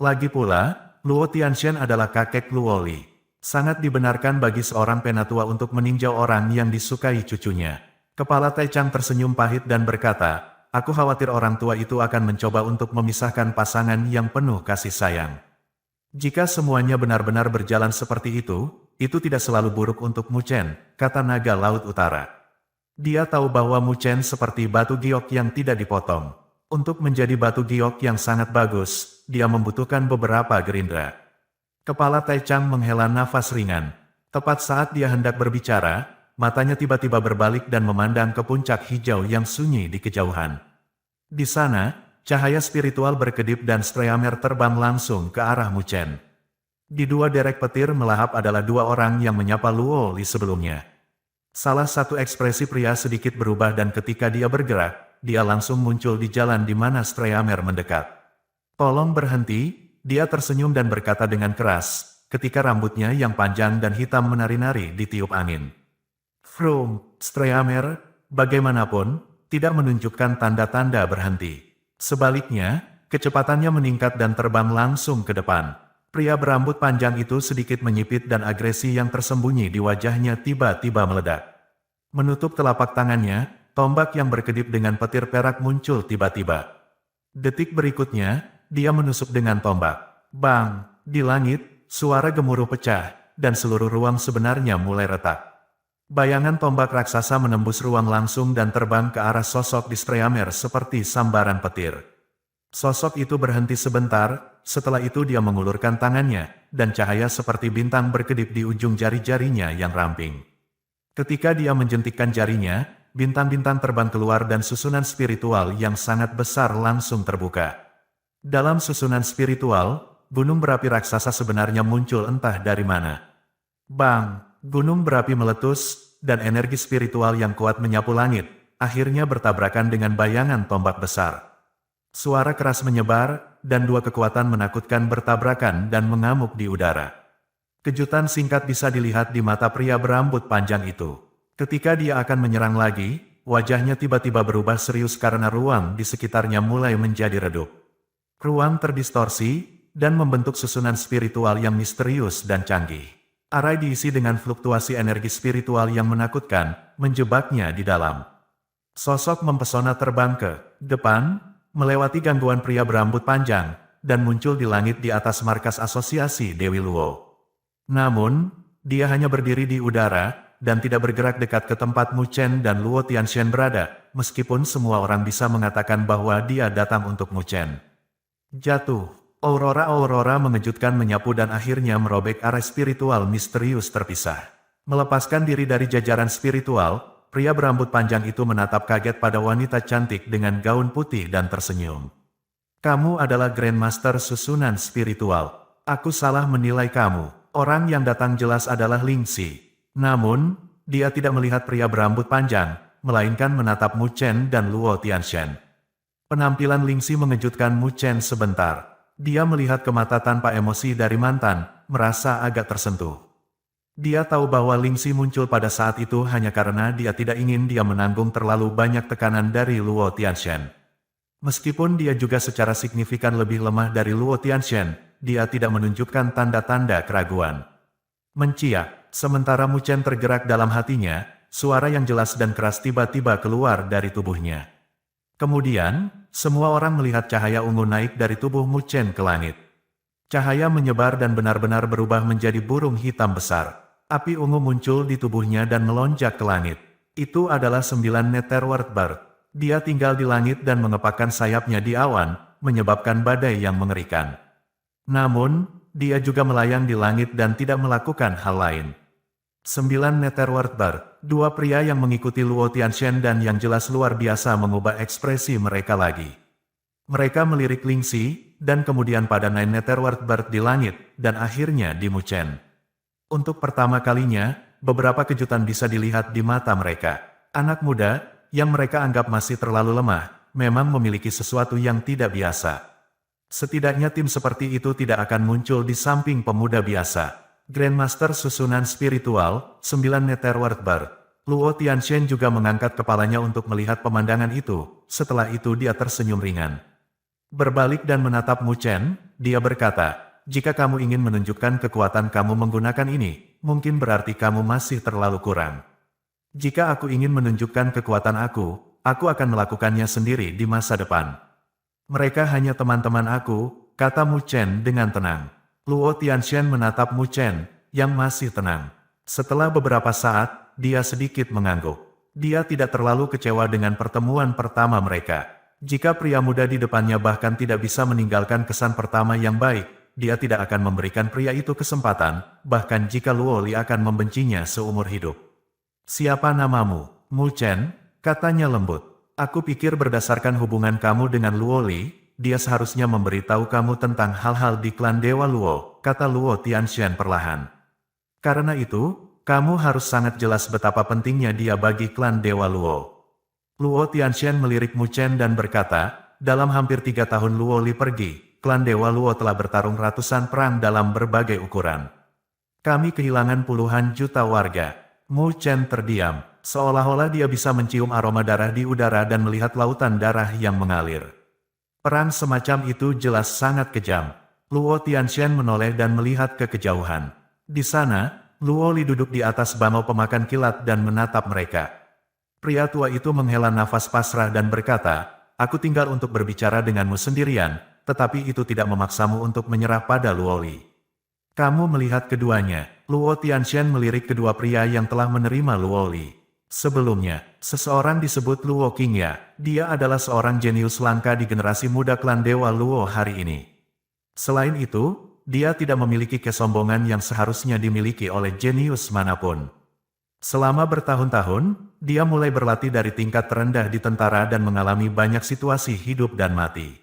Lagi pula, Luo Tianxian adalah kakek Luo Li. Sangat dibenarkan bagi seorang penatua untuk meninjau orang yang disukai cucunya." Kepala Tai Chang tersenyum pahit dan berkata, "Aku khawatir orang tua itu akan mencoba untuk memisahkan pasangan yang penuh kasih sayang. Jika semuanya benar-benar berjalan seperti itu tidak selalu buruk untuk Mu Chen," kata naga Laut Utara. Dia tahu bahwa Mu Chen seperti batu giok yang tidak dipotong. Untuk menjadi batu giok yang sangat bagus, dia membutuhkan beberapa gerindra. Kepala Tai Chang menghela nafas ringan. Tepat saat dia hendak berbicara, matanya tiba-tiba berbalik dan memandang ke puncak hijau yang sunyi di kejauhan. Di sana, cahaya spiritual berkedip dan Streamer terbang langsung ke arah Mu Chen. Di dua derek petir melahap adalah dua orang yang menyapa Luo Li sebelumnya. Salah satu ekspresi pria sedikit berubah dan ketika dia bergerak, dia langsung muncul di jalan di mana Streamer mendekat. "Tolong berhenti," dia tersenyum dan berkata dengan keras, ketika rambutnya yang panjang dan hitam menari-nari ditiup angin. Streamer, bagaimanapun, tidak menunjukkan tanda-tanda berhenti. Sebaliknya, kecepatannya meningkat dan terbang langsung ke depan. Pria berambut panjang itu sedikit menyipit dan agresi yang tersembunyi di wajahnya tiba-tiba meledak. Menutup telapak tangannya, tombak yang berkedip dengan petir perak muncul tiba-tiba. Detik berikutnya, dia menusuk dengan tombak. Bang! Di langit, suara gemuruh pecah, dan seluruh ruang sebenarnya mulai retak. Bayangan tombak raksasa menembus ruang langsung dan terbang ke arah sosok di Streamer seperti sambaran petir. Sosok itu berhenti sebentar, setelah itu dia mengulurkan tangannya, dan cahaya seperti bintang berkedip di ujung jari-jarinya yang ramping. Ketika dia menjentikkan jarinya, bintang-bintang terbang keluar dan susunan spiritual yang sangat besar langsung terbuka. Dalam susunan spiritual, gunung berapi raksasa sebenarnya muncul entah dari mana. Bang! Gunung berapi meletus, dan energi spiritual yang kuat menyapu langit, akhirnya bertabrakan dengan bayangan tombak besar. Suara keras menyebar, dan dua kekuatan menakutkan bertabrakan dan mengamuk di udara. Kejutan singkat bisa dilihat di mata pria berambut panjang itu. Ketika dia akan menyerang lagi, wajahnya tiba-tiba berubah serius karena ruang di sekitarnya mulai menjadi redup. Ruang terdistorsi, dan membentuk susunan spiritual yang misterius dan canggih. Arai diisi dengan fluktuasi energi spiritual yang menakutkan, menjebaknya di dalam. Sosok mempesona terbang ke depan, melewati gangguan pria berambut panjang, dan muncul di langit di atas markas asosiasi Dewi Luo. Namun, dia hanya berdiri di udara, dan tidak bergerak dekat ke tempat Mu Chen dan Luo Tianxian berada, meskipun semua orang bisa mengatakan bahwa dia datang untuk Mu Chen. Jatuh. Aurora mengejutkan menyapu dan akhirnya merobek arai spiritual misterius terpisah. Melepaskan diri dari jajaran spiritual, pria berambut panjang itu menatap kaget pada wanita cantik dengan gaun putih dan tersenyum. "Kamu adalah Grandmaster susunan spiritual. Aku salah menilai kamu. Orang yang datang jelas adalah Ling Xi." Namun, dia tidak melihat pria berambut panjang, melainkan menatap Mu Chen dan Luo Tianxian. Penampilan Ling Xi mengejutkan Mu Chen sebentar. Dia melihat ke mata tanpa emosi dari mantan, merasa agak tersentuh. Dia tahu bahwa Ling Xi muncul pada saat itu hanya karena dia tidak ingin dia menanggung terlalu banyak tekanan dari Luo Tianxian. Meskipun dia juga secara signifikan lebih lemah dari Luo Tianxian, dia tidak menunjukkan tanda-tanda keraguan. Menciak, sementara Mu Chen tergerak dalam hatinya, suara yang jelas dan keras tiba-tiba keluar dari tubuhnya. Kemudian, semua orang melihat cahaya ungu naik dari tubuh Mu Chen ke langit. Cahaya menyebar dan benar-benar berubah menjadi burung hitam besar. Api ungu muncul di tubuhnya dan melonjak ke langit. Itu adalah 9 Netherworld Bird. Dia tinggal di langit dan mengepakkan sayapnya di awan, menyebabkan badai yang mengerikan. Namun, dia juga melayang di langit dan tidak melakukan hal lain. 9 Netherworld Bar, dua pria yang mengikuti Luo Tianxian dan yang jelas luar biasa mengubah ekspresi mereka lagi. Mereka melirik Ling Xi, dan kemudian pada Nine Netherworld Bar di langit, dan akhirnya di Mu Chen. Untuk pertama kalinya, beberapa kejutan bisa dilihat di mata mereka. Anak muda, yang mereka anggap masih terlalu lemah, memang memiliki sesuatu yang tidak biasa. Setidaknya tim seperti itu tidak akan muncul di samping pemuda biasa. Grandmaster susunan spiritual, 9 Netherworld Bar. Luo Tianxian juga mengangkat kepalanya untuk melihat pemandangan itu, setelah itu dia tersenyum ringan. Berbalik dan menatap Mu Chen, dia berkata, jika kamu ingin menunjukkan kekuatan kamu menggunakan ini, mungkin berarti kamu masih terlalu kurang. Jika aku ingin menunjukkan kekuatan aku akan melakukannya sendiri di masa depan. Mereka hanya teman-teman aku, kata Mu Chen dengan tenang. Luo Tianxian menatap Mu Chen, yang masih tenang. Setelah beberapa saat, dia sedikit mengangguk. Dia tidak terlalu kecewa dengan pertemuan pertama mereka. Jika pria muda di depannya bahkan tidak bisa meninggalkan kesan pertama yang baik, dia tidak akan memberikan pria itu kesempatan, bahkan jika Luo Li akan membencinya seumur hidup. Siapa namamu, Mu Chen? Katanya lembut. Aku pikir berdasarkan hubungan kamu dengan Luo Li, dia seharusnya memberitahu kamu tentang hal-hal di klan Dewa Luo, kata Luo Tianxian perlahan. Karena itu, kamu harus sangat jelas betapa pentingnya dia bagi klan Dewa Luo. Luo Tianxian melirik Mu Chen dan berkata, dalam hampir 3 tahun Luo Li pergi, klan Dewa Luo telah bertarung ratusan perang dalam berbagai ukuran. Kami kehilangan puluhan juta warga. Mu Chen terdiam, seolah-olah dia bisa mencium aroma darah di udara dan melihat lautan darah yang mengalir. Perang semacam itu jelas sangat kejam. Luo Tianxian menoleh dan melihat ke kejauhan. Di sana, Luo Li duduk di atas bangau pemakan kilat dan menatap mereka. Pria tua itu menghela nafas pasrah dan berkata, aku tinggal untuk berbicara denganmu sendirian, tetapi itu tidak memaksamu untuk menyerah pada Luo Li. Kamu melihat keduanya. Luo Tianxian melirik kedua pria yang telah menerima Luo Li. Sebelumnya, seseorang disebut Luo Qingya. Dia adalah seorang jenius langka di generasi muda klan Dewa Luo hari ini. Selain itu, dia tidak memiliki kesombongan yang seharusnya dimiliki oleh jenius manapun. Selama bertahun-tahun, dia mulai berlatih dari tingkat terendah di tentara dan mengalami banyak situasi hidup dan mati.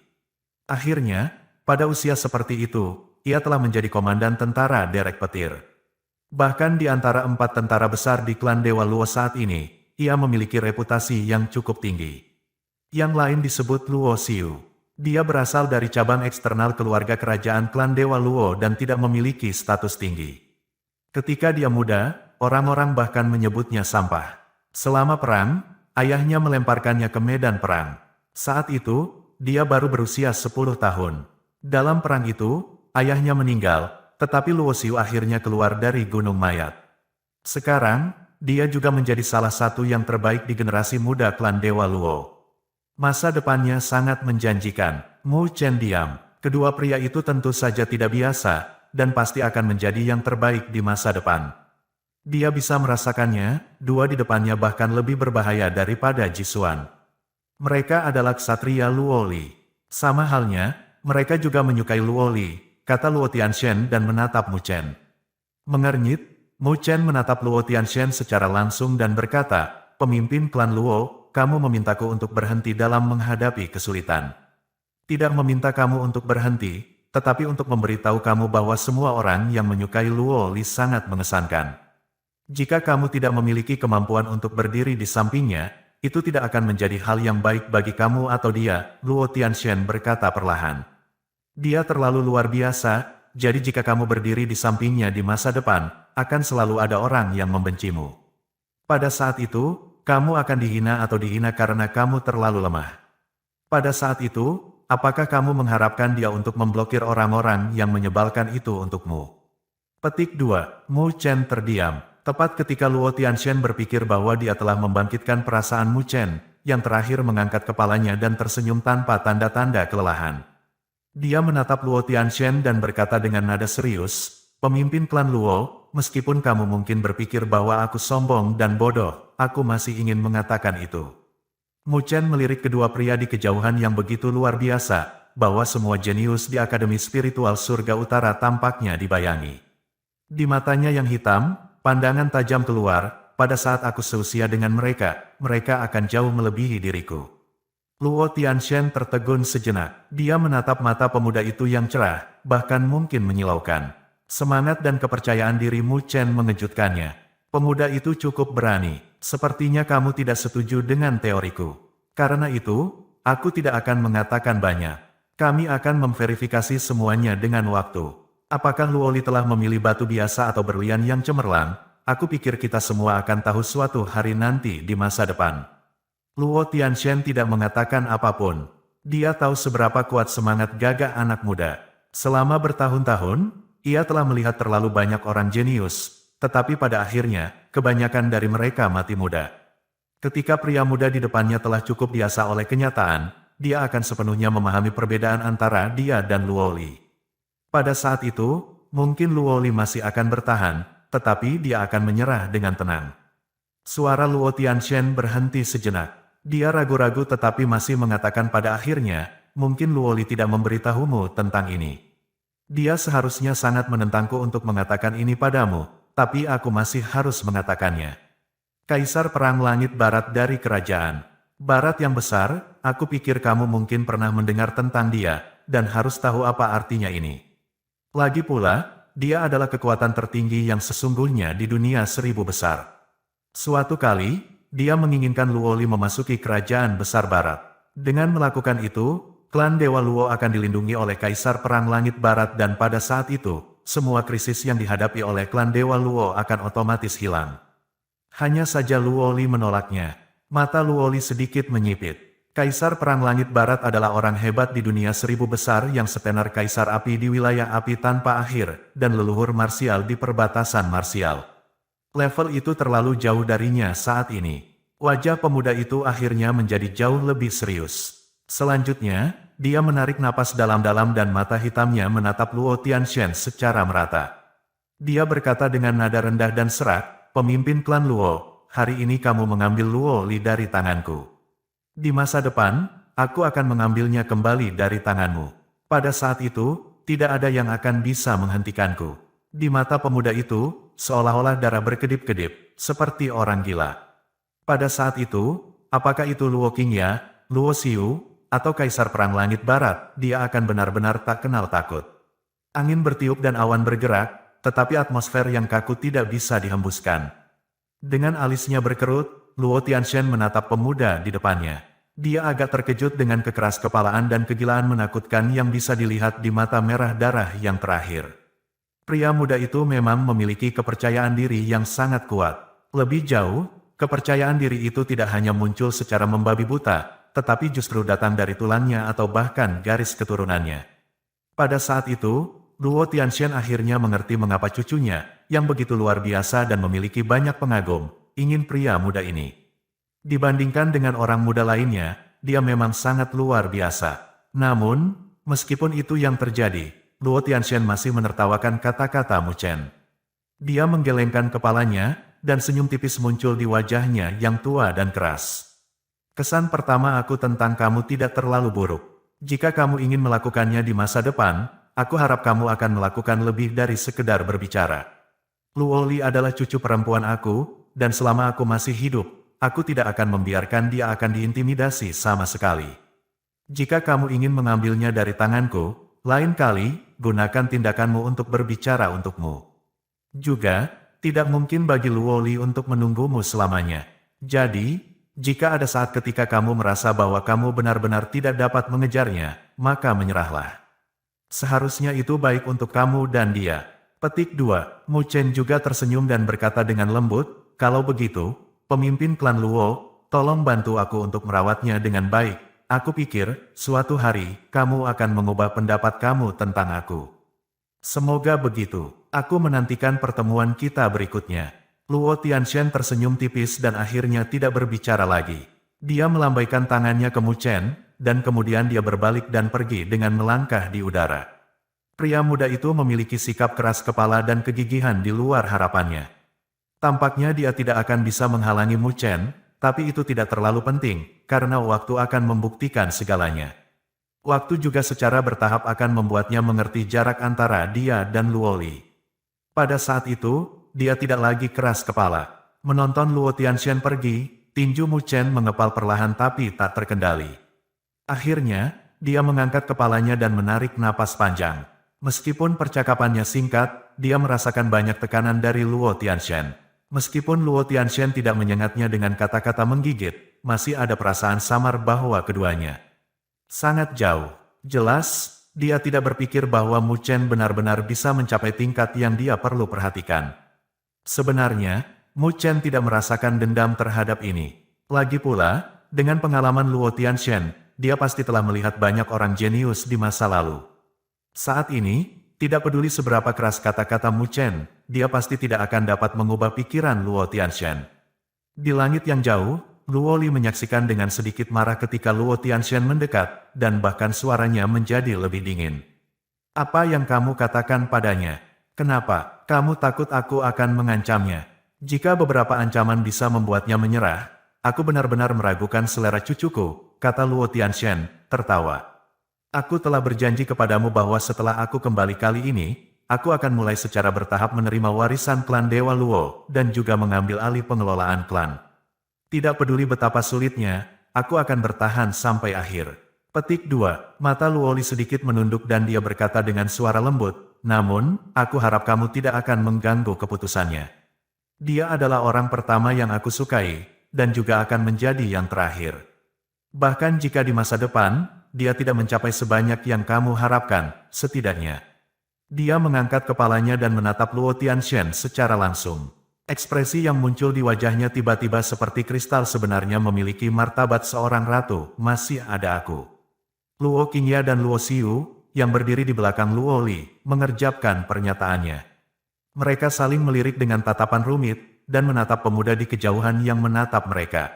Akhirnya, pada usia seperti itu, ia telah menjadi komandan tentara derek petir. Bahkan di antara 4 tentara besar di klan Dewa Luo saat ini, ia memiliki reputasi yang cukup tinggi. Yang lain disebut Luo Xiu. Dia berasal dari cabang eksternal keluarga kerajaan klan Dewa Luo dan tidak memiliki status tinggi. Ketika dia muda, orang-orang bahkan menyebutnya sampah. Selama perang, ayahnya melemparkannya ke medan perang. Saat itu, dia baru berusia 10 tahun. Dalam perang itu, ayahnya meninggal, tetapi Luo Xiu akhirnya keluar dari gunung mayat. Sekarang, dia juga menjadi salah satu yang terbaik di generasi muda klan Dewa Luo. Masa depannya sangat menjanjikan. Mu Chen diam. Kedua pria itu tentu saja tidak biasa, dan pasti akan menjadi yang terbaik di masa depan. Dia bisa merasakannya, dua di depannya bahkan lebih berbahaya daripada Jisuan. Mereka adalah ksatria Luo Li. Sama halnya, mereka juga menyukai Luo Li, kata Luo Tianxian dan menatap Mu Chen. Mengernyit, Mu Chen menatap Luo Tianxian secara langsung dan berkata, pemimpin klan Luo, kamu memintaku untuk berhenti dalam menghadapi kesulitan. Tidak meminta kamu untuk berhenti, tetapi untuk memberitahu kamu bahwa semua orang yang menyukai Luo Li sangat mengesankan. Jika kamu tidak memiliki kemampuan untuk berdiri di sampingnya, itu tidak akan menjadi hal yang baik bagi kamu atau dia, Luo Tianxian berkata perlahan. Dia terlalu luar biasa, jadi jika kamu berdiri di sampingnya di masa depan, akan selalu ada orang yang membencimu. Pada saat itu, kamu akan dihina atau dihina karena kamu terlalu lemah. Pada saat itu, apakah kamu mengharapkan dia untuk memblokir orang-orang yang menyebalkan itu untukmu? Petik 2. Mu Chen terdiam. Tepat ketika Luo Tianxian berpikir bahwa dia telah membangkitkan perasaan Mu Chen, yang terakhir mengangkat kepalanya dan tersenyum tanpa tanda-tanda kelelahan. Dia menatap Luo Tianxian dan berkata dengan nada serius, pemimpin klan Luo, meskipun kamu mungkin berpikir bahwa aku sombong dan bodoh, aku masih ingin mengatakan itu. Mu Chen melirik kedua pria di kejauhan yang begitu luar biasa, bahwa semua jenius di Akademi Spiritual Surga Utara tampaknya dibayangi. Di matanya yang hitam, pandangan tajam keluar, pada saat aku seusia dengan mereka, mereka akan jauh melebihi diriku. Luo Tianshan tertegun sejenak. Dia menatap mata pemuda itu yang cerah, bahkan mungkin menyilaukan. Semangat dan kepercayaan diri Mu Chen mengejutkannya. Pemuda itu cukup berani. Sepertinya kamu tidak setuju dengan teoriku. Karena itu, aku tidak akan mengatakan banyak. Kami akan memverifikasi semuanya dengan waktu. Apakah Luoli telah memilih batu biasa atau berlian yang cemerlang? Aku pikir kita semua akan tahu suatu hari nanti di masa depan. Luo Tianshan tidak mengatakan apapun. Dia tahu seberapa kuat semangat gagah anak muda. Selama bertahun-tahun, ia telah melihat terlalu banyak orang jenius, tetapi pada akhirnya, kebanyakan dari mereka mati muda. Ketika pria muda di depannya telah cukup biasa oleh kenyataan, dia akan sepenuhnya memahami perbedaan antara dia dan Luoli. Pada saat itu, mungkin Luoli masih akan bertahan, tetapi dia akan menyerah dengan tenang. Suara Luo Tianshan berhenti sejenak. Dia ragu-ragu tetapi masih mengatakan pada akhirnya, mungkin Luoli tidak memberitahumu tentang ini. Dia seharusnya sangat menentangku untuk mengatakan ini padamu, tapi aku masih harus mengatakannya. Kaisar Perang Langit Barat dari Kerajaan Barat yang besar, aku pikir kamu mungkin pernah mendengar tentang dia, dan harus tahu apa artinya ini. Lagi pula, dia adalah kekuatan tertinggi yang sesungguhnya di dunia 1000 besar. Suatu kali, dia menginginkan Luoli memasuki kerajaan besar barat. Dengan melakukan itu, klan Dewa Luo akan dilindungi oleh Kaisar Perang Langit Barat dan pada saat itu, semua krisis yang dihadapi oleh klan Dewa Luo akan otomatis hilang. Hanya saja Luoli menolaknya. Mata Luoli sedikit menyipit. Kaisar Perang Langit Barat adalah orang hebat di dunia 1000 besar yang setenar Kaisar Api di wilayah api tanpa akhir, dan leluhur marsial di perbatasan marsial. Level itu terlalu jauh darinya saat ini. Wajah pemuda itu akhirnya menjadi jauh lebih serius. Selanjutnya, dia menarik napas dalam-dalam dan mata hitamnya menatap Luo Tianshan secara merata. Dia berkata dengan nada rendah dan serak, "Pemimpin klan Luo, hari ini kamu mengambil Luoli dari tanganku. Di masa depan, aku akan mengambilnya kembali dari tanganmu. Pada saat itu, tidak ada yang akan bisa menghentikanku." Di mata pemuda itu, seolah-olah darah berkedip-kedip, seperti orang gila. Pada saat itu, apakah itu Luo Qingya, Luo Xiu, atau Kaisar Perang Langit Barat, dia akan benar-benar tak kenal takut. Angin bertiup dan awan bergerak, tetapi atmosfer yang kaku tidak bisa dihembuskan. Dengan alisnya berkerut, Luo Tianshan menatap pemuda di depannya. Dia agak terkejut dengan kekeras kepalaan dan kegilaan menakutkan yang bisa dilihat di mata merah darah yang terakhir. Pria muda itu memang memiliki kepercayaan diri yang sangat kuat. Lebih jauh, kepercayaan diri itu tidak hanya muncul secara membabi buta, tetapi justru datang dari tulangnya atau bahkan garis keturunannya. Pada saat itu, Luo Tianshan akhirnya mengerti mengapa cucunya, yang begitu luar biasa dan memiliki banyak pengagum, ingin pria muda ini. Dibandingkan dengan orang muda lainnya, dia memang sangat luar biasa. Namun, meskipun itu yang terjadi, Luo Tianshan masih menertawakan kata-kata Mu Chen. Dia menggelengkan kepalanya, dan senyum tipis muncul di wajahnya yang tua dan keras. Kesan pertama aku tentang kamu tidak terlalu buruk. Jika kamu ingin melakukannya di masa depan, aku harap kamu akan melakukan lebih dari sekedar berbicara. Luoli adalah cucu perempuan aku, dan selama aku masih hidup, aku tidak akan membiarkan dia akan diintimidasi sama sekali. Jika kamu ingin mengambilnya dari tanganku, lain kali, gunakan tindakanmu untuk berbicara untukmu. Juga, tidak mungkin bagi Luoli untuk menunggumu selamanya. Jadi, jika ada saat ketika kamu merasa bahwa kamu benar-benar tidak dapat mengejarnya, maka menyerahlah. Seharusnya itu baik untuk kamu dan dia. Petik 2. Mu Chen juga tersenyum dan berkata dengan lembut, "Kalau begitu, pemimpin klan Luo, tolong bantu aku untuk merawatnya dengan baik. Aku pikir, suatu hari, kamu akan mengubah pendapat kamu tentang aku." Semoga begitu. Aku menantikan pertemuan kita berikutnya. Luo Tianshan tersenyum tipis dan akhirnya tidak berbicara lagi. Dia melambaikan tangannya ke Mu Chen, dan kemudian dia berbalik dan pergi dengan melangkah di udara. Pria muda itu memiliki sikap keras kepala dan kegigihan di luar harapannya. Tampaknya dia tidak akan bisa menghalangi Mu Chen, tapi itu tidak terlalu penting, karena waktu akan membuktikan segalanya. Waktu juga secara bertahap akan membuatnya mengerti jarak antara dia dan Luoli. Pada saat itu, dia tidak lagi keras kepala. Menonton Luo Tianxian pergi, tinju Mu Chen mengepal perlahan tapi tak terkendali. Akhirnya, dia mengangkat kepalanya dan menarik napas panjang. Meskipun percakapannya singkat, dia merasakan banyak tekanan dari Luo Tianxian. Meskipun Luo Tianxian tidak menyengatnya dengan kata-kata menggigit, masih ada perasaan samar bahwa keduanya sangat jauh. Jelas, dia tidak berpikir bahwa Mu Chen benar-benar bisa mencapai tingkat yang dia perlu perhatikan. Sebenarnya, Mu Chen tidak merasakan dendam terhadap ini. Lagi pula, dengan pengalaman Luo Tianxian, dia pasti telah melihat banyak orang jenius di masa lalu. Saat ini, tidak peduli seberapa keras kata-kata Mu Chen, dia pasti tidak akan dapat mengubah pikiran Luo Tianxian. Di langit yang jauh, Luo Li menyaksikan dengan sedikit marah ketika Luo Tianxian mendekat, dan bahkan suaranya menjadi lebih dingin. Apa yang kamu katakan padanya? Kenapa? Kamu takut aku akan mengancamnya? Jika beberapa ancaman bisa membuatnya menyerah, aku benar-benar meragukan selera cucuku, kata Luo Tianxian, tertawa. Aku telah berjanji kepadamu bahwa setelah aku kembali kali ini, aku akan mulai secara bertahap menerima warisan klan Dewa Luo, dan juga mengambil alih pengelolaan klan. Tidak peduli betapa sulitnya, aku akan bertahan sampai akhir. Petik 2. Mata Luoli sedikit menunduk dan dia berkata dengan suara lembut, namun, aku harap kamu tidak akan mengganggu keputusannya. Dia adalah orang pertama yang aku sukai, dan juga akan menjadi yang terakhir. Bahkan jika di masa depan, dia tidak mencapai sebanyak yang kamu harapkan, setidaknya. Dia mengangkat kepalanya dan menatap Luo Tianxian secara langsung. Ekspresi yang muncul di wajahnya tiba-tiba seperti kristal sebenarnya memiliki martabat seorang ratu, masih ada aku. Luo Qingya dan Luo Xiu, yang berdiri di belakang Luo Li, mengerjapkan pernyataannya. Mereka saling melirik dengan tatapan rumit, dan menatap pemuda di kejauhan yang menatap mereka.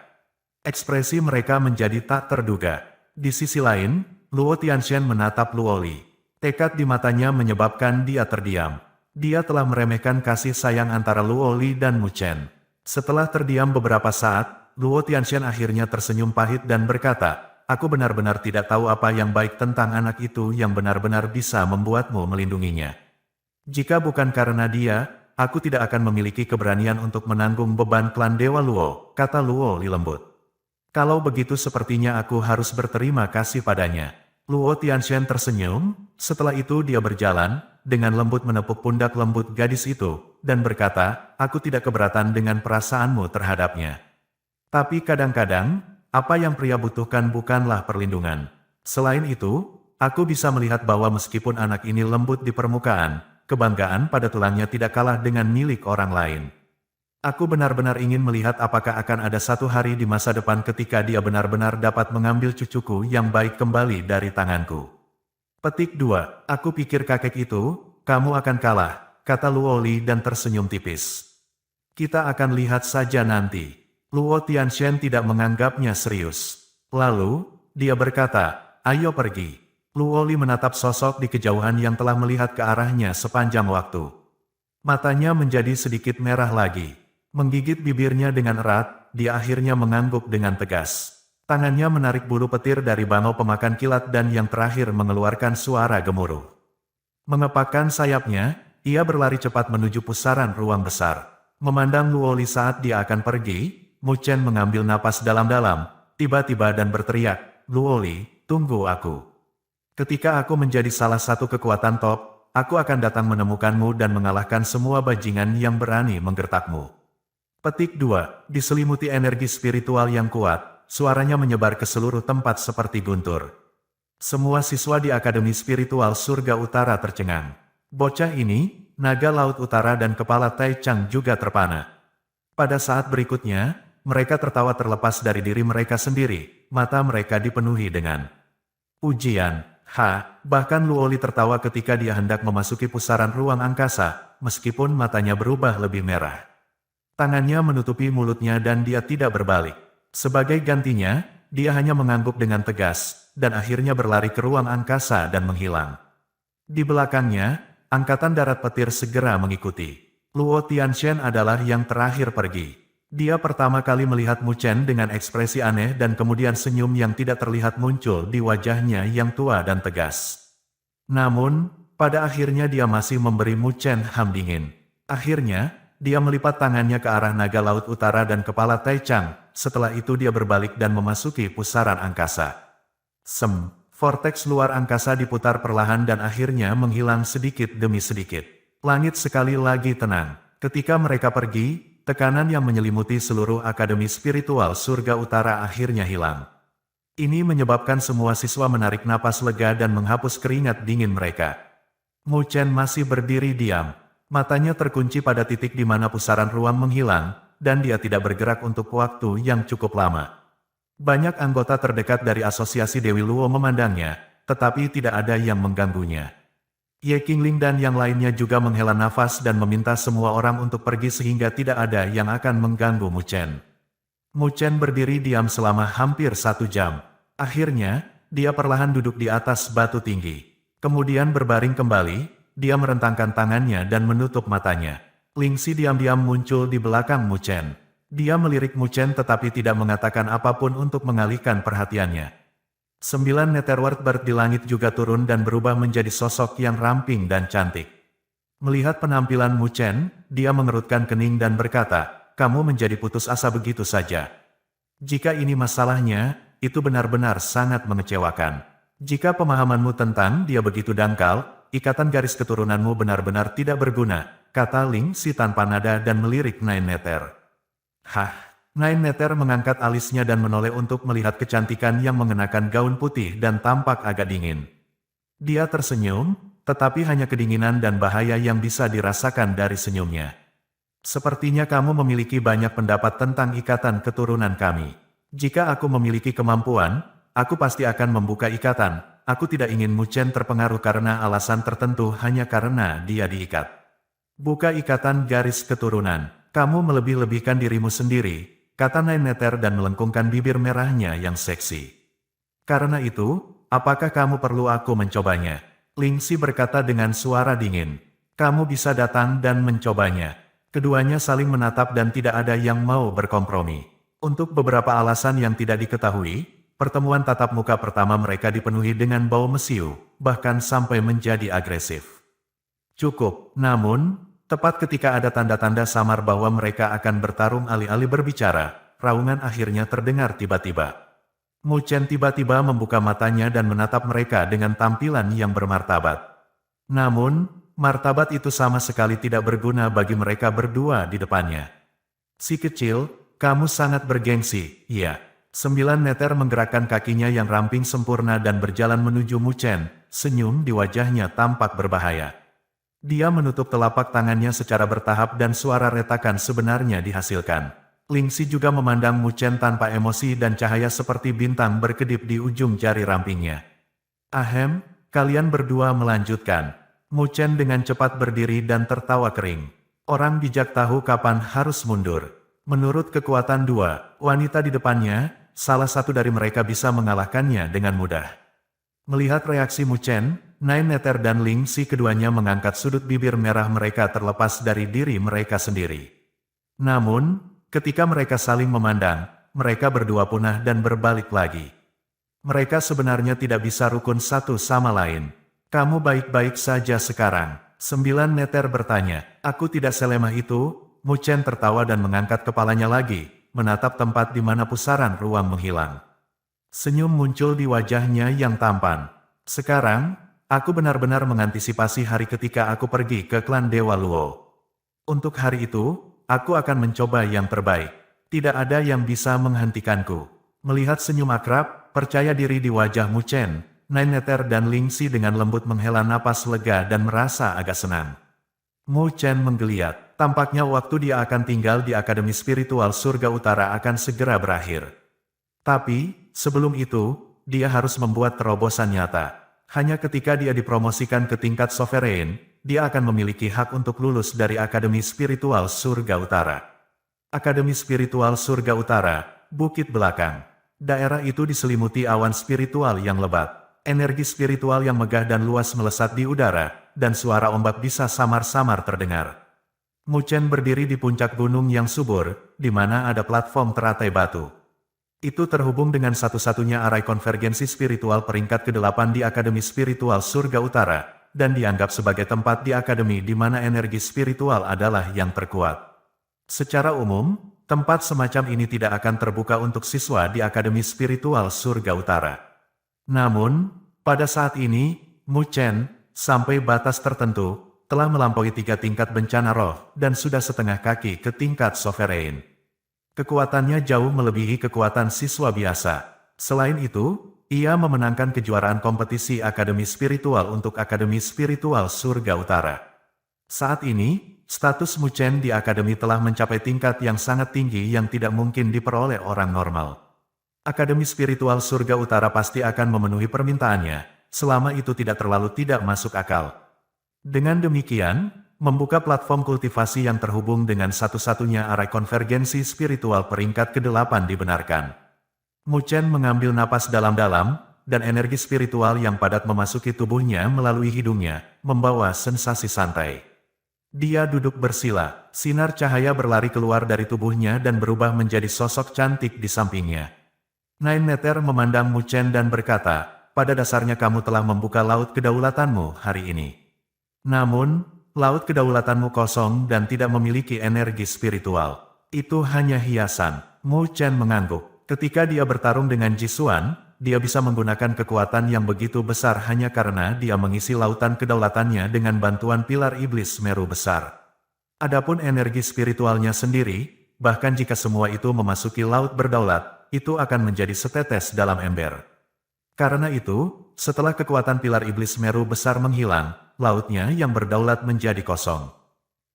Ekspresi mereka menjadi tak terduga. Di sisi lain, Luo Tianxian menatap Luo Li. Tekad di matanya menyebabkan dia terdiam. Dia telah meremehkan kasih sayang antara Luo Li dan Mu Chen. Setelah terdiam beberapa saat, Luo Tianxian akhirnya tersenyum pahit dan berkata, aku benar-benar tidak tahu apa yang baik tentang anak itu yang benar-benar bisa membuatmu melindunginya. Jika bukan karena dia, aku tidak akan memiliki keberanian untuk menanggung beban klan Dewa Luo, kata Luo Li lembut. Kalau begitu sepertinya aku harus berterima kasih padanya. Luo Tianxian tersenyum, setelah itu dia berjalan, dengan lembut menepuk pundak lembut gadis itu, dan berkata, aku tidak keberatan dengan perasaanmu terhadapnya. Tapi kadang-kadang, apa yang pria butuhkan bukanlah perlindungan. Selain itu, aku bisa melihat bahwa meskipun anak ini lembut di permukaan, kebanggaan pada tulangnya tidak kalah dengan milik orang lain. Aku benar-benar ingin melihat apakah akan ada satu hari di masa depan ketika dia benar-benar dapat mengambil cucuku yang baik kembali dari tanganku. Petik 2. Aku pikir kakek itu, kamu akan kalah, kata Luo Li dan tersenyum tipis. Kita akan lihat saja nanti. Luo Tianxian tidak menganggapnya serius. Lalu, dia berkata, ayo pergi. Luo Li menatap sosok di kejauhan yang telah melihat ke arahnya sepanjang waktu. Matanya menjadi sedikit merah lagi. Menggigit bibirnya dengan erat, dia akhirnya mengangguk dengan tegas. Tangannya menarik bulu petir dari bangau pemakan kilat dan yang terakhir mengeluarkan suara gemuruh. Mengepakkan sayapnya, ia berlari cepat menuju pusaran ruang besar. Memandang Luo Li saat dia akan pergi, Mu Chen mengambil napas dalam-dalam, tiba-tiba dan berteriak, Luo Li, tunggu aku. Ketika aku menjadi salah satu kekuatan top, aku akan datang menemukanmu dan mengalahkan semua bajingan yang berani menggertakmu. Petik 2. Diselimuti energi spiritual yang kuat, suaranya menyebar ke seluruh tempat seperti guntur. Semua siswa di Akademi Spiritual Surga Utara tercengang. Bocah ini, naga Laut Utara dan kepala Tai Chang juga terpana. Pada saat berikutnya, mereka tertawa terlepas dari diri mereka sendiri, mata mereka dipenuhi dengan ujian. Bahkan Luo Li tertawa ketika dia hendak memasuki pusaran ruang angkasa, meskipun matanya berubah lebih merah. Tangannya menutupi mulutnya dan dia tidak berbalik. Sebagai gantinya, dia hanya mengangguk dengan tegas, dan akhirnya berlari ke ruang angkasa dan menghilang. Di belakangnya, angkatan darat petir segera mengikuti. Luo Tianxian adalah yang terakhir pergi. Dia pertama kali melihat Mu Chen dengan ekspresi aneh dan kemudian senyum yang tidak terlihat muncul di wajahnya yang tua dan tegas. Namun, pada akhirnya dia masih memberi Mu Chen ham dingin. Akhirnya, dia melipat tangannya ke arah naga laut utara dan kepala Tai Chang. Setelah itu dia berbalik dan memasuki pusaran angkasa. Vortex luar angkasa diputar perlahan dan akhirnya menghilang sedikit demi sedikit. Langit sekali lagi tenang. Ketika mereka pergi, tekanan yang menyelimuti seluruh Akademi Spiritual Surga Utara akhirnya hilang. Ini menyebabkan semua siswa menarik napas lega dan menghapus keringat dingin mereka. Mu Chen masih berdiri diam. Matanya terkunci pada titik di mana pusaran ruang menghilang, dan dia tidak bergerak untuk waktu yang cukup lama. Banyak anggota terdekat dari Asosiasi Dewi Luo memandangnya, tetapi tidak ada yang mengganggunya. Ye Qingling dan yang lainnya juga menghela nafas dan meminta semua orang untuk pergi sehingga tidak ada yang akan mengganggu Mu Chen. Mu Chen berdiri diam selama hampir 1 jam. Akhirnya, dia perlahan duduk di atas batu tinggi. Kemudian berbaring kembali, dia merentangkan tangannya dan menutup matanya. Lingxi diam-diam muncul di belakang Mu Chen. Dia melirik Mu Chen tetapi tidak mengatakan apapun untuk mengalihkan perhatiannya. 9 Netherworld Bird di langit juga turun dan berubah menjadi sosok yang ramping dan cantik. Melihat penampilan Mu Chen, dia mengerutkan kening dan berkata, "Kamu menjadi putus asa begitu saja. Jika ini masalahnya, itu benar-benar sangat mengecewakan. Jika pemahamanmu tentang dia begitu dangkal, ikatan garis keturunanmu benar-benar tidak berguna," kata Lingxi tanpa nada dan melirik Nine Nether. Hah, Nine Nether mengangkat alisnya dan menoleh untuk melihat kecantikan yang mengenakan gaun putih dan tampak agak dingin. Dia tersenyum, tetapi hanya kedinginan dan bahaya yang bisa dirasakan dari senyumnya. "Sepertinya kamu memiliki banyak pendapat tentang ikatan keturunan kami. Jika aku memiliki kemampuan, aku pasti akan membuka ikatan. Aku tidak ingin Mu Chen terpengaruh karena alasan tertentu hanya karena dia diikat. Buka ikatan garis keturunan. Kamu melebih-lebihkan dirimu sendiri," kata Nine Nether dan melengkungkan bibir merahnya yang seksi. "Karena itu, apakah kamu perlu aku mencobanya?" Lingxi berkata dengan suara dingin. "Kamu bisa datang dan mencobanya." Keduanya saling menatap dan tidak ada yang mau berkompromi. Untuk beberapa alasan yang tidak diketahui, pertemuan tatap muka pertama mereka dipenuhi dengan bau mesiu, bahkan sampai menjadi agresif. Cukup, namun, tepat ketika ada tanda-tanda samar bahwa mereka akan bertarung alih-alih berbicara, raungan akhirnya terdengar tiba-tiba. Mu Chen tiba-tiba membuka matanya dan menatap mereka dengan tampilan yang bermartabat. Namun, martabat itu sama sekali tidak berguna bagi mereka berdua di depannya. "Si kecil, kamu sangat bergengsi, ya." 9 Nether menggerakkan kakinya yang ramping sempurna dan berjalan menuju Mu Chen, senyum di wajahnya tampak berbahaya. Dia menutup telapak tangannya secara bertahap dan suara retakan sebenarnya dihasilkan. Lingxi juga memandang Mu Chen tanpa emosi dan cahaya seperti bintang berkedip di ujung jari rampingnya. "Ahem, kalian berdua melanjutkan." Mu Chen dengan cepat berdiri dan tertawa kering. Orang bijak tahu kapan harus mundur. Menurut kekuatan 2 wanita di depannya, salah satu dari mereka bisa mengalahkannya dengan mudah. Melihat reaksi Mu Chen, Nine Nether dan Lingxi keduanya mengangkat sudut bibir merah mereka terlepas dari diri mereka sendiri. Namun, ketika mereka saling memandang, mereka berdua punah dan berbalik lagi. Mereka sebenarnya tidak bisa rukun satu sama lain. "Kamu baik-baik saja sekarang?" 9 Nether bertanya. "Aku tidak selemah itu." Mu Chen tertawa dan mengangkat kepalanya lagi, menatap tempat di mana pusaran ruang menghilang. Senyum muncul di wajahnya yang tampan. "Sekarang, aku benar-benar mengantisipasi hari ketika aku pergi ke klan Dewa Luo. Untuk hari itu, aku akan mencoba yang terbaik. Tidak ada yang bisa menghentikanku." Melihat senyum akrab, percaya diri di wajah Mu Chen, Nine Nether dan Lingxi dengan lembut menghela napas lega dan merasa agak senang. Mu Chen menggeliat, tampaknya waktu dia akan tinggal di Akademi Spiritual Surga Utara akan segera berakhir. Tapi, sebelum itu, dia harus membuat terobosan nyata. Hanya ketika dia dipromosikan ke tingkat sovereign, dia akan memiliki hak untuk lulus dari Akademi Spiritual Surga Utara. Akademi Spiritual Surga Utara, Bukit Belakang. Daerah itu diselimuti awan spiritual yang lebat. Energi spiritual yang megah dan luas melesat di udara, dan suara ombak bisa samar-samar terdengar. Mu Chen berdiri di puncak gunung yang subur, di mana ada platform teratai batu. Itu terhubung dengan satu-satunya arai konvergensi spiritual peringkat ke-8 di Akademi Spiritual Surga Utara, dan dianggap sebagai tempat di akademi di mana energi spiritual adalah yang terkuat. Secara umum, tempat semacam ini tidak akan terbuka untuk siswa di Akademi Spiritual Surga Utara. Namun, pada saat ini, Mu Chen, sampai batas tertentu, telah melampaui 3 tingkat bencana roh dan sudah setengah kaki ke tingkat sovereign. Kekuatannya jauh melebihi kekuatan siswa biasa. Selain itu, ia memenangkan kejuaraan kompetisi Akademi Spiritual untuk Akademi Spiritual Surga Utara. Saat ini, status Mu Chen di Akademi telah mencapai tingkat yang sangat tinggi yang tidak mungkin diperoleh orang normal. Akademi Spiritual Surga Utara pasti akan memenuhi permintaannya, selama itu tidak terlalu tidak masuk akal. Dengan demikian, membuka platform kultivasi yang terhubung dengan satu-satunya arai konvergensi spiritual peringkat ke-8 dibenarkan. Mu Chen mengambil napas dalam-dalam, dan energi spiritual yang padat memasuki tubuhnya melalui hidungnya, membawa sensasi santai. Dia duduk bersila, sinar cahaya berlari keluar dari tubuhnya dan berubah menjadi sosok cantik di sampingnya. Nine Nether memandang Mu Chen dan berkata, pada dasarnya kamu telah membuka laut kedaulatanmu hari ini. Namun, laut kedaulatanmu kosong dan tidak memiliki energi spiritual. Itu hanya hiasan. Mu Chen mengangguk. Ketika dia bertarung dengan Jisuan, dia bisa menggunakan kekuatan yang begitu besar hanya karena dia mengisi lautan kedaulatannya dengan bantuan pilar iblis Meru besar. Adapun energi spiritualnya sendiri, bahkan jika semua itu memasuki laut berdaulat, itu akan menjadi setetes dalam ember. Karena itu, setelah kekuatan pilar iblis Meru besar menghilang, lautnya yang berdaulat menjadi kosong.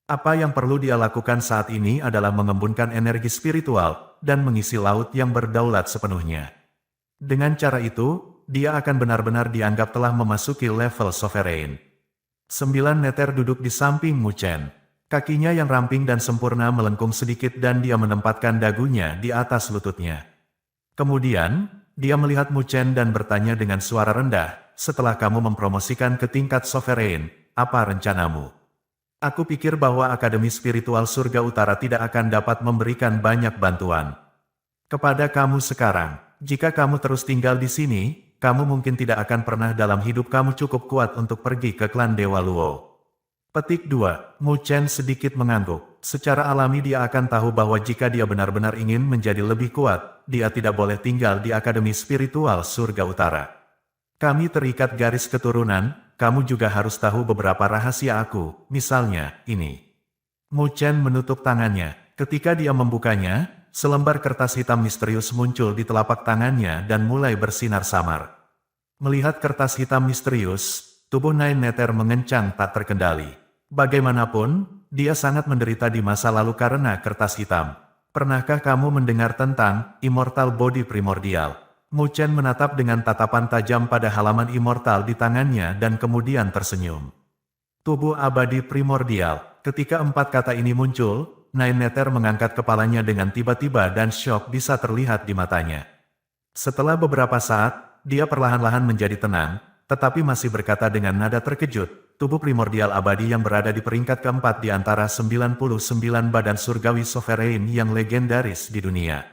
Apa yang perlu dia lakukan saat ini adalah mengembunkan energi spiritual dan mengisi laut yang berdaulat sepenuhnya. Dengan cara itu, dia akan benar-benar dianggap telah memasuki level sovereign. 9 Nether duduk di samping Mu Chen. Kakinya yang ramping dan sempurna melengkung sedikit dan dia menempatkan dagunya di atas lututnya. Kemudian, dia melihat Mu Chen dan bertanya dengan suara rendah, setelah kamu mempromosikan ke tingkat sovereign, apa rencanamu? Aku pikir bahwa Akademi Spiritual Surga Utara tidak akan dapat memberikan banyak bantuan kepada kamu sekarang. Jika kamu terus tinggal di sini, kamu mungkin tidak akan pernah dalam hidup kamu cukup kuat untuk pergi ke klan Dewa Luo. Petik 2. Mu Chen sedikit mengangguk. Secara alami dia akan tahu bahwa jika dia benar-benar ingin menjadi lebih kuat, dia tidak boleh tinggal di Akademi Spiritual Surga Utara. Kami terikat garis keturunan, kamu juga harus tahu beberapa rahasia aku, misalnya, ini. Mu Chen menutup tangannya. Ketika dia membukanya, selembar kertas hitam misterius muncul di telapak tangannya dan mulai bersinar samar. Melihat kertas hitam misterius, tubuh Nine Nether mengencang tak terkendali. Bagaimanapun, dia sangat menderita di masa lalu karena kertas hitam. Pernahkah kamu mendengar tentang Immortal Body Primordial? Mu Chen menatap dengan tatapan tajam pada halaman immortal di tangannya dan kemudian tersenyum. Tubuh abadi primordial. Ketika 4 kata ini muncul, Nine Nether mengangkat kepalanya dengan tiba-tiba dan syok bisa terlihat di matanya. Setelah beberapa saat, dia perlahan-lahan menjadi tenang, tetapi masih berkata dengan nada terkejut, tubuh primordial abadi yang berada di peringkat keempat di antara 99 badan surgawi sovereign yang legendaris di dunia.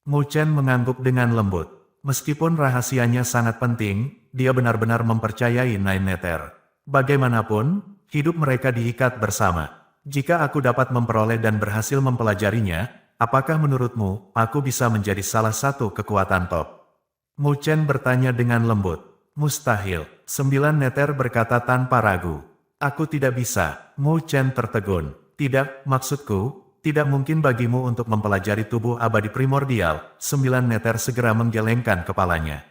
Mu Chen mengangguk dengan lembut. Meskipun rahasianya sangat penting, dia benar-benar mempercayai Nine Nether. Bagaimanapun, hidup mereka diikat bersama. Jika aku dapat memperoleh dan berhasil mempelajarinya, apakah menurutmu, aku bisa menjadi salah satu kekuatan top? Mu Chen bertanya dengan lembut. Mustahil, 9 Nether berkata tanpa ragu. Aku tidak bisa, Mu Chen tertegun. Tidak, maksudku, tidak mungkin bagimu untuk mempelajari tubuh abadi primordial. 9 Nether segera menggelengkan kepalanya.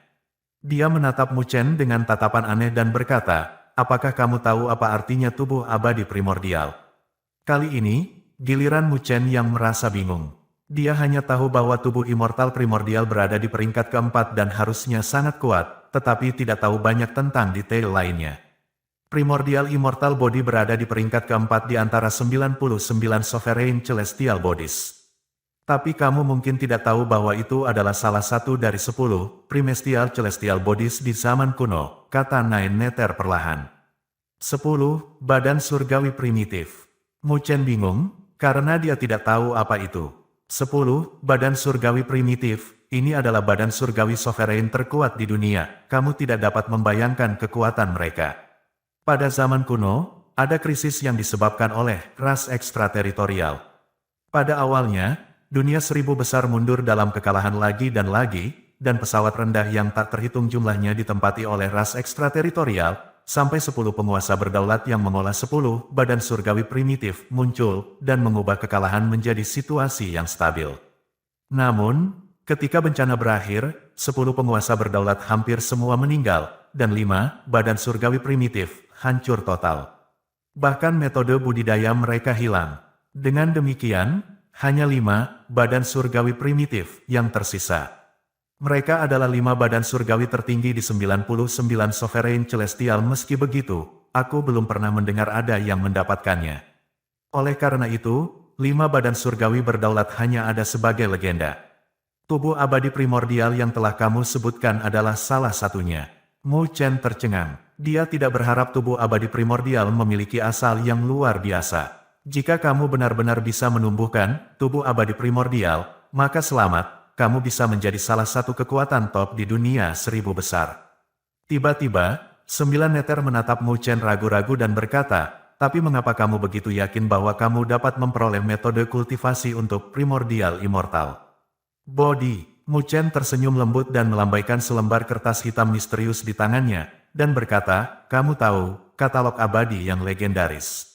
Dia menatap Mu Chen dengan tatapan aneh dan berkata, apakah kamu tahu apa artinya tubuh abadi primordial? Kali ini, giliran Mu Chen yang merasa bingung. Dia hanya tahu bahwa tubuh immortal primordial berada di peringkat keempat dan harusnya sangat kuat, tetapi tidak tahu banyak tentang detail lainnya. Primordial Immortal Body berada di peringkat keempat di antara 99 Sovereign Celestial Bodies. Tapi kamu mungkin tidak tahu bahwa itu adalah salah satu dari 10 Primestial Celestial Bodies di zaman kuno, kata Nine Nether perlahan. 10 badan surgawi primitif. Mu Chen bingung, karena dia tidak tahu apa itu. 10. Badan surgawi primitif. Ini adalah badan surgawi sovereign terkuat di dunia. Kamu tidak dapat membayangkan kekuatan mereka. Pada zaman kuno, ada krisis yang disebabkan oleh ras ekstrateritorial. Pada awalnya, dunia seribu besar mundur dalam kekalahan lagi, dan pesawat rendah yang tak terhitung jumlahnya ditempati oleh ras ekstrateritorial, sampai 10 penguasa berdaulat yang mengolah 10 badan surgawi primitif muncul dan mengubah kekalahan menjadi situasi yang stabil. Namun, ketika bencana berakhir, 10 penguasa berdaulat hampir semua meninggal, dan 5 badan surgawi primitif hancur total. Bahkan metode budidaya mereka hilang. Dengan demikian, hanya 5 badan surgawi primitif yang tersisa. Mereka adalah 5 badan surgawi tertinggi di 99 sovereign celestial. Meski begitu, aku belum pernah mendengar ada yang mendapatkannya. Oleh karena itu, 5 badan surgawi berdaulat hanya ada sebagai legenda. Tubuh abadi primordial yang telah kamu sebutkan adalah salah satunya. Mu Chen tercengang. Dia tidak berharap tubuh abadi primordial memiliki asal yang luar biasa. Jika kamu benar-benar bisa menumbuhkan tubuh abadi primordial, maka selamat. Kamu bisa menjadi salah satu kekuatan top di dunia seribu besar. Tiba-tiba, 9 neter menatap Mu Chen ragu-ragu dan berkata, tapi mengapa kamu begitu yakin bahwa kamu dapat memperoleh metode kultivasi untuk primordial immortal? Body, Mu Chen tersenyum lembut dan melambaikan selembar kertas hitam misterius di tangannya, dan berkata, kamu tahu, katalog abadi yang legendaris.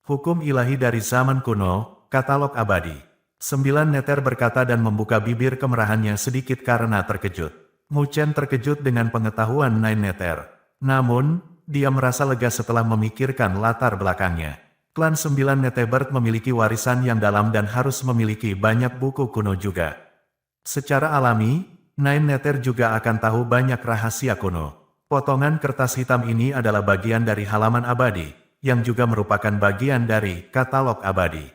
Hukum ilahi dari zaman kuno, katalog abadi. 9 neter berkata dan membuka bibir kemerahannya sedikit karena terkejut. Mu Chen terkejut dengan pengetahuan 9 neter. Namun, dia merasa lega setelah memikirkan latar belakangnya. Klan 9 Netebert memiliki warisan yang dalam dan harus memiliki banyak buku kuno juga. Secara alami, 9 neter juga akan tahu banyak rahasia kuno. Potongan kertas hitam ini adalah bagian dari halaman abadi, yang juga merupakan bagian dari katalog abadi.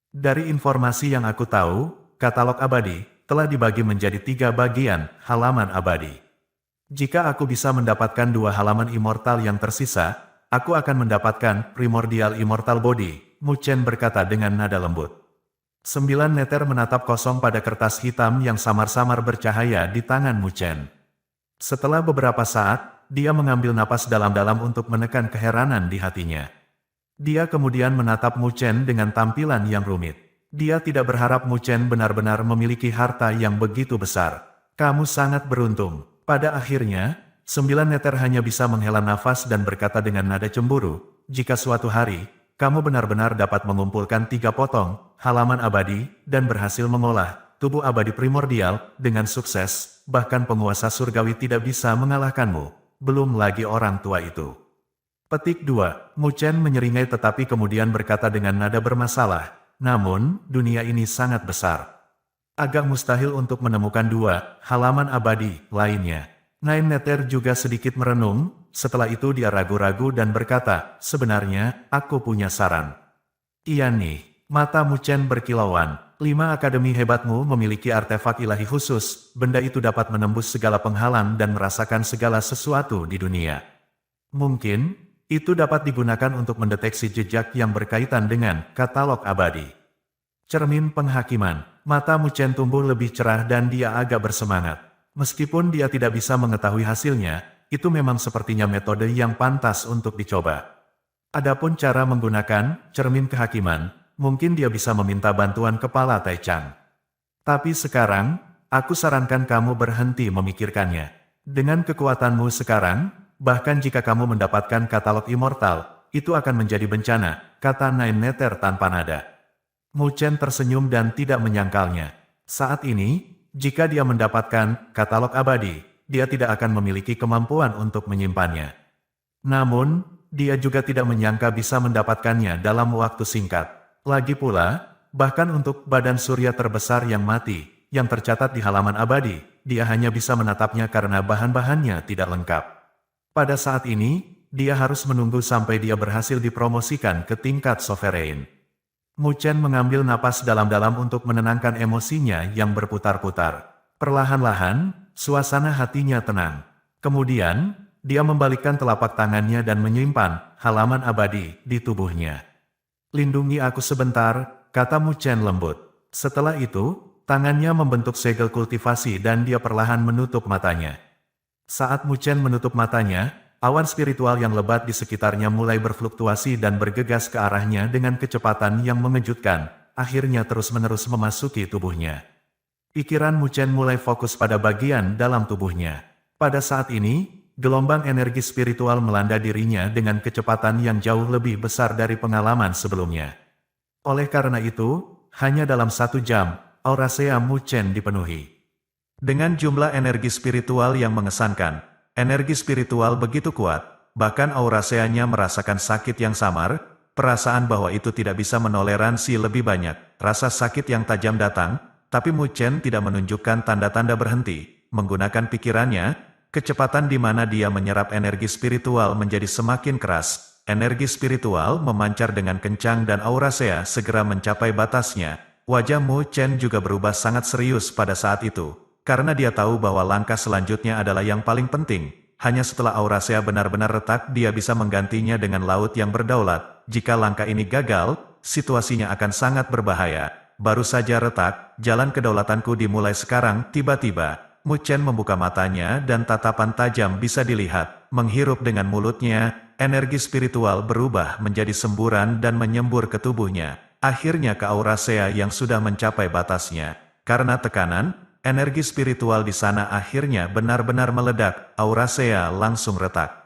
Dari informasi yang aku tahu, katalog abadi telah dibagi menjadi 3 bagian halaman abadi. Jika aku bisa mendapatkan 2 halaman immortal yang tersisa, aku akan mendapatkan primordial immortal body, Mu Chen berkata dengan nada lembut. 9 neter menatap kosong pada kertas hitam yang samar-samar bercahaya di tangan Mu Chen. Setelah beberapa saat, dia mengambil napas dalam-dalam untuk menekan keheranan di hatinya. Dia kemudian menatap Mu Chen dengan tampilan yang rumit. Dia tidak berharap Mu Chen benar-benar memiliki harta yang begitu besar. Kamu sangat beruntung. Pada akhirnya, 9 neter hanya bisa menghela nafas dan berkata dengan nada cemburu, jika suatu hari, kamu benar-benar dapat mengumpulkan 3 potong halaman abadi dan berhasil mengolah tubuh abadi primordial dengan sukses, bahkan penguasa surgawi tidak bisa mengalahkanmu, belum lagi orang tua itu. Petik 2. Mu Chen menyeringai tetapi kemudian berkata dengan nada bermasalah, namun, dunia ini sangat besar. Agak mustahil untuk menemukan 2 halaman abadi lainnya. 9 neter juga sedikit merenung, setelah itu dia ragu-ragu dan berkata, sebenarnya, aku punya saran. Iya nih, mata Mu Chen berkilauan. 5 akademi hebatmu memiliki artefak ilahi khusus, benda itu dapat menembus segala penghalang dan merasakan segala sesuatu di dunia. Mungkin, itu dapat digunakan untuk mendeteksi jejak yang berkaitan dengan katalog abadi. Cermin penghakiman. Mata Mu Chen tumbuh lebih cerah dan dia agak bersemangat. Meskipun dia tidak bisa mengetahui hasilnya, itu memang sepertinya metode yang pantas untuk dicoba. Adapun cara menggunakan cermin kehakiman, mungkin dia bisa meminta bantuan kepala Taichang. Tapi sekarang, aku sarankan kamu berhenti memikirkannya. Dengan kekuatanmu sekarang, bahkan jika kamu mendapatkan katalog immortal, itu akan menjadi bencana, kata 9 neter tanpa nada. Mu Chen tersenyum dan tidak menyangkalnya. Saat ini, jika dia mendapatkan katalog abadi, dia tidak akan memiliki kemampuan untuk menyimpannya. Namun, dia juga tidak menyangka bisa mendapatkannya dalam waktu singkat. Lagi pula, bahkan untuk badan surya terbesar yang mati, yang tercatat di halaman abadi, dia hanya bisa menatapnya karena bahan-bahannya tidak lengkap. Pada saat ini, dia harus menunggu sampai dia berhasil dipromosikan ke tingkat sovereign. Mu Chen mengambil napas dalam-dalam untuk menenangkan emosinya yang berputar-putar. Perlahan-lahan, suasana hatinya tenang. Kemudian, dia membalikkan telapak tangannya dan menyimpan halaman abadi di tubuhnya. Lindungi aku sebentar, kata Mu Chen lembut. Setelah itu, tangannya membentuk segel kultivasi dan dia perlahan menutup matanya. Saat Mu Chen menutup matanya, awan spiritual yang lebat di sekitarnya mulai berfluktuasi dan bergegas ke arahnya dengan kecepatan yang mengejutkan, akhirnya terus-menerus memasuki tubuhnya. Pikiran Mu Chen mulai fokus pada bagian dalam tubuhnya. Pada saat ini, gelombang energi spiritual melanda dirinya dengan kecepatan yang jauh lebih besar dari pengalaman sebelumnya. Oleh karena itu, hanya dalam 1 jam, aurasea Mu Chen dipenuhi dengan jumlah energi spiritual yang mengesankan. Energi spiritual begitu kuat, bahkan auraseanya merasakan sakit yang samar, perasaan bahwa itu tidak bisa menoleransi lebih banyak. Rasa sakit yang tajam datang, tapi Mu Chen tidak menunjukkan tanda-tanda berhenti. Menggunakan pikirannya, kecepatan di mana dia menyerap energi spiritual menjadi semakin keras. Energi spiritual memancar dengan kencang dan aurasea segera mencapai batasnya. Wajah Mu Chen juga berubah sangat serius pada saat itu. Karena dia tahu bahwa langkah selanjutnya adalah yang paling penting. Hanya setelah aurasea benar-benar retak dia bisa menggantinya dengan laut yang berdaulat. Jika langkah ini gagal, situasinya akan sangat berbahaya. Baru saja retak, jalan kedaulatanku dimulai sekarang. Tiba-tiba, Mu Chen membuka matanya dan tatapan tajam bisa dilihat. Menghirup dengan mulutnya, energi spiritual berubah menjadi semburan dan menyembur ke tubuhnya. Akhirnya ke aurasea yang sudah mencapai batasnya. Karena tekanan, energi spiritual di sana akhirnya benar-benar meledak, aurasea langsung retak.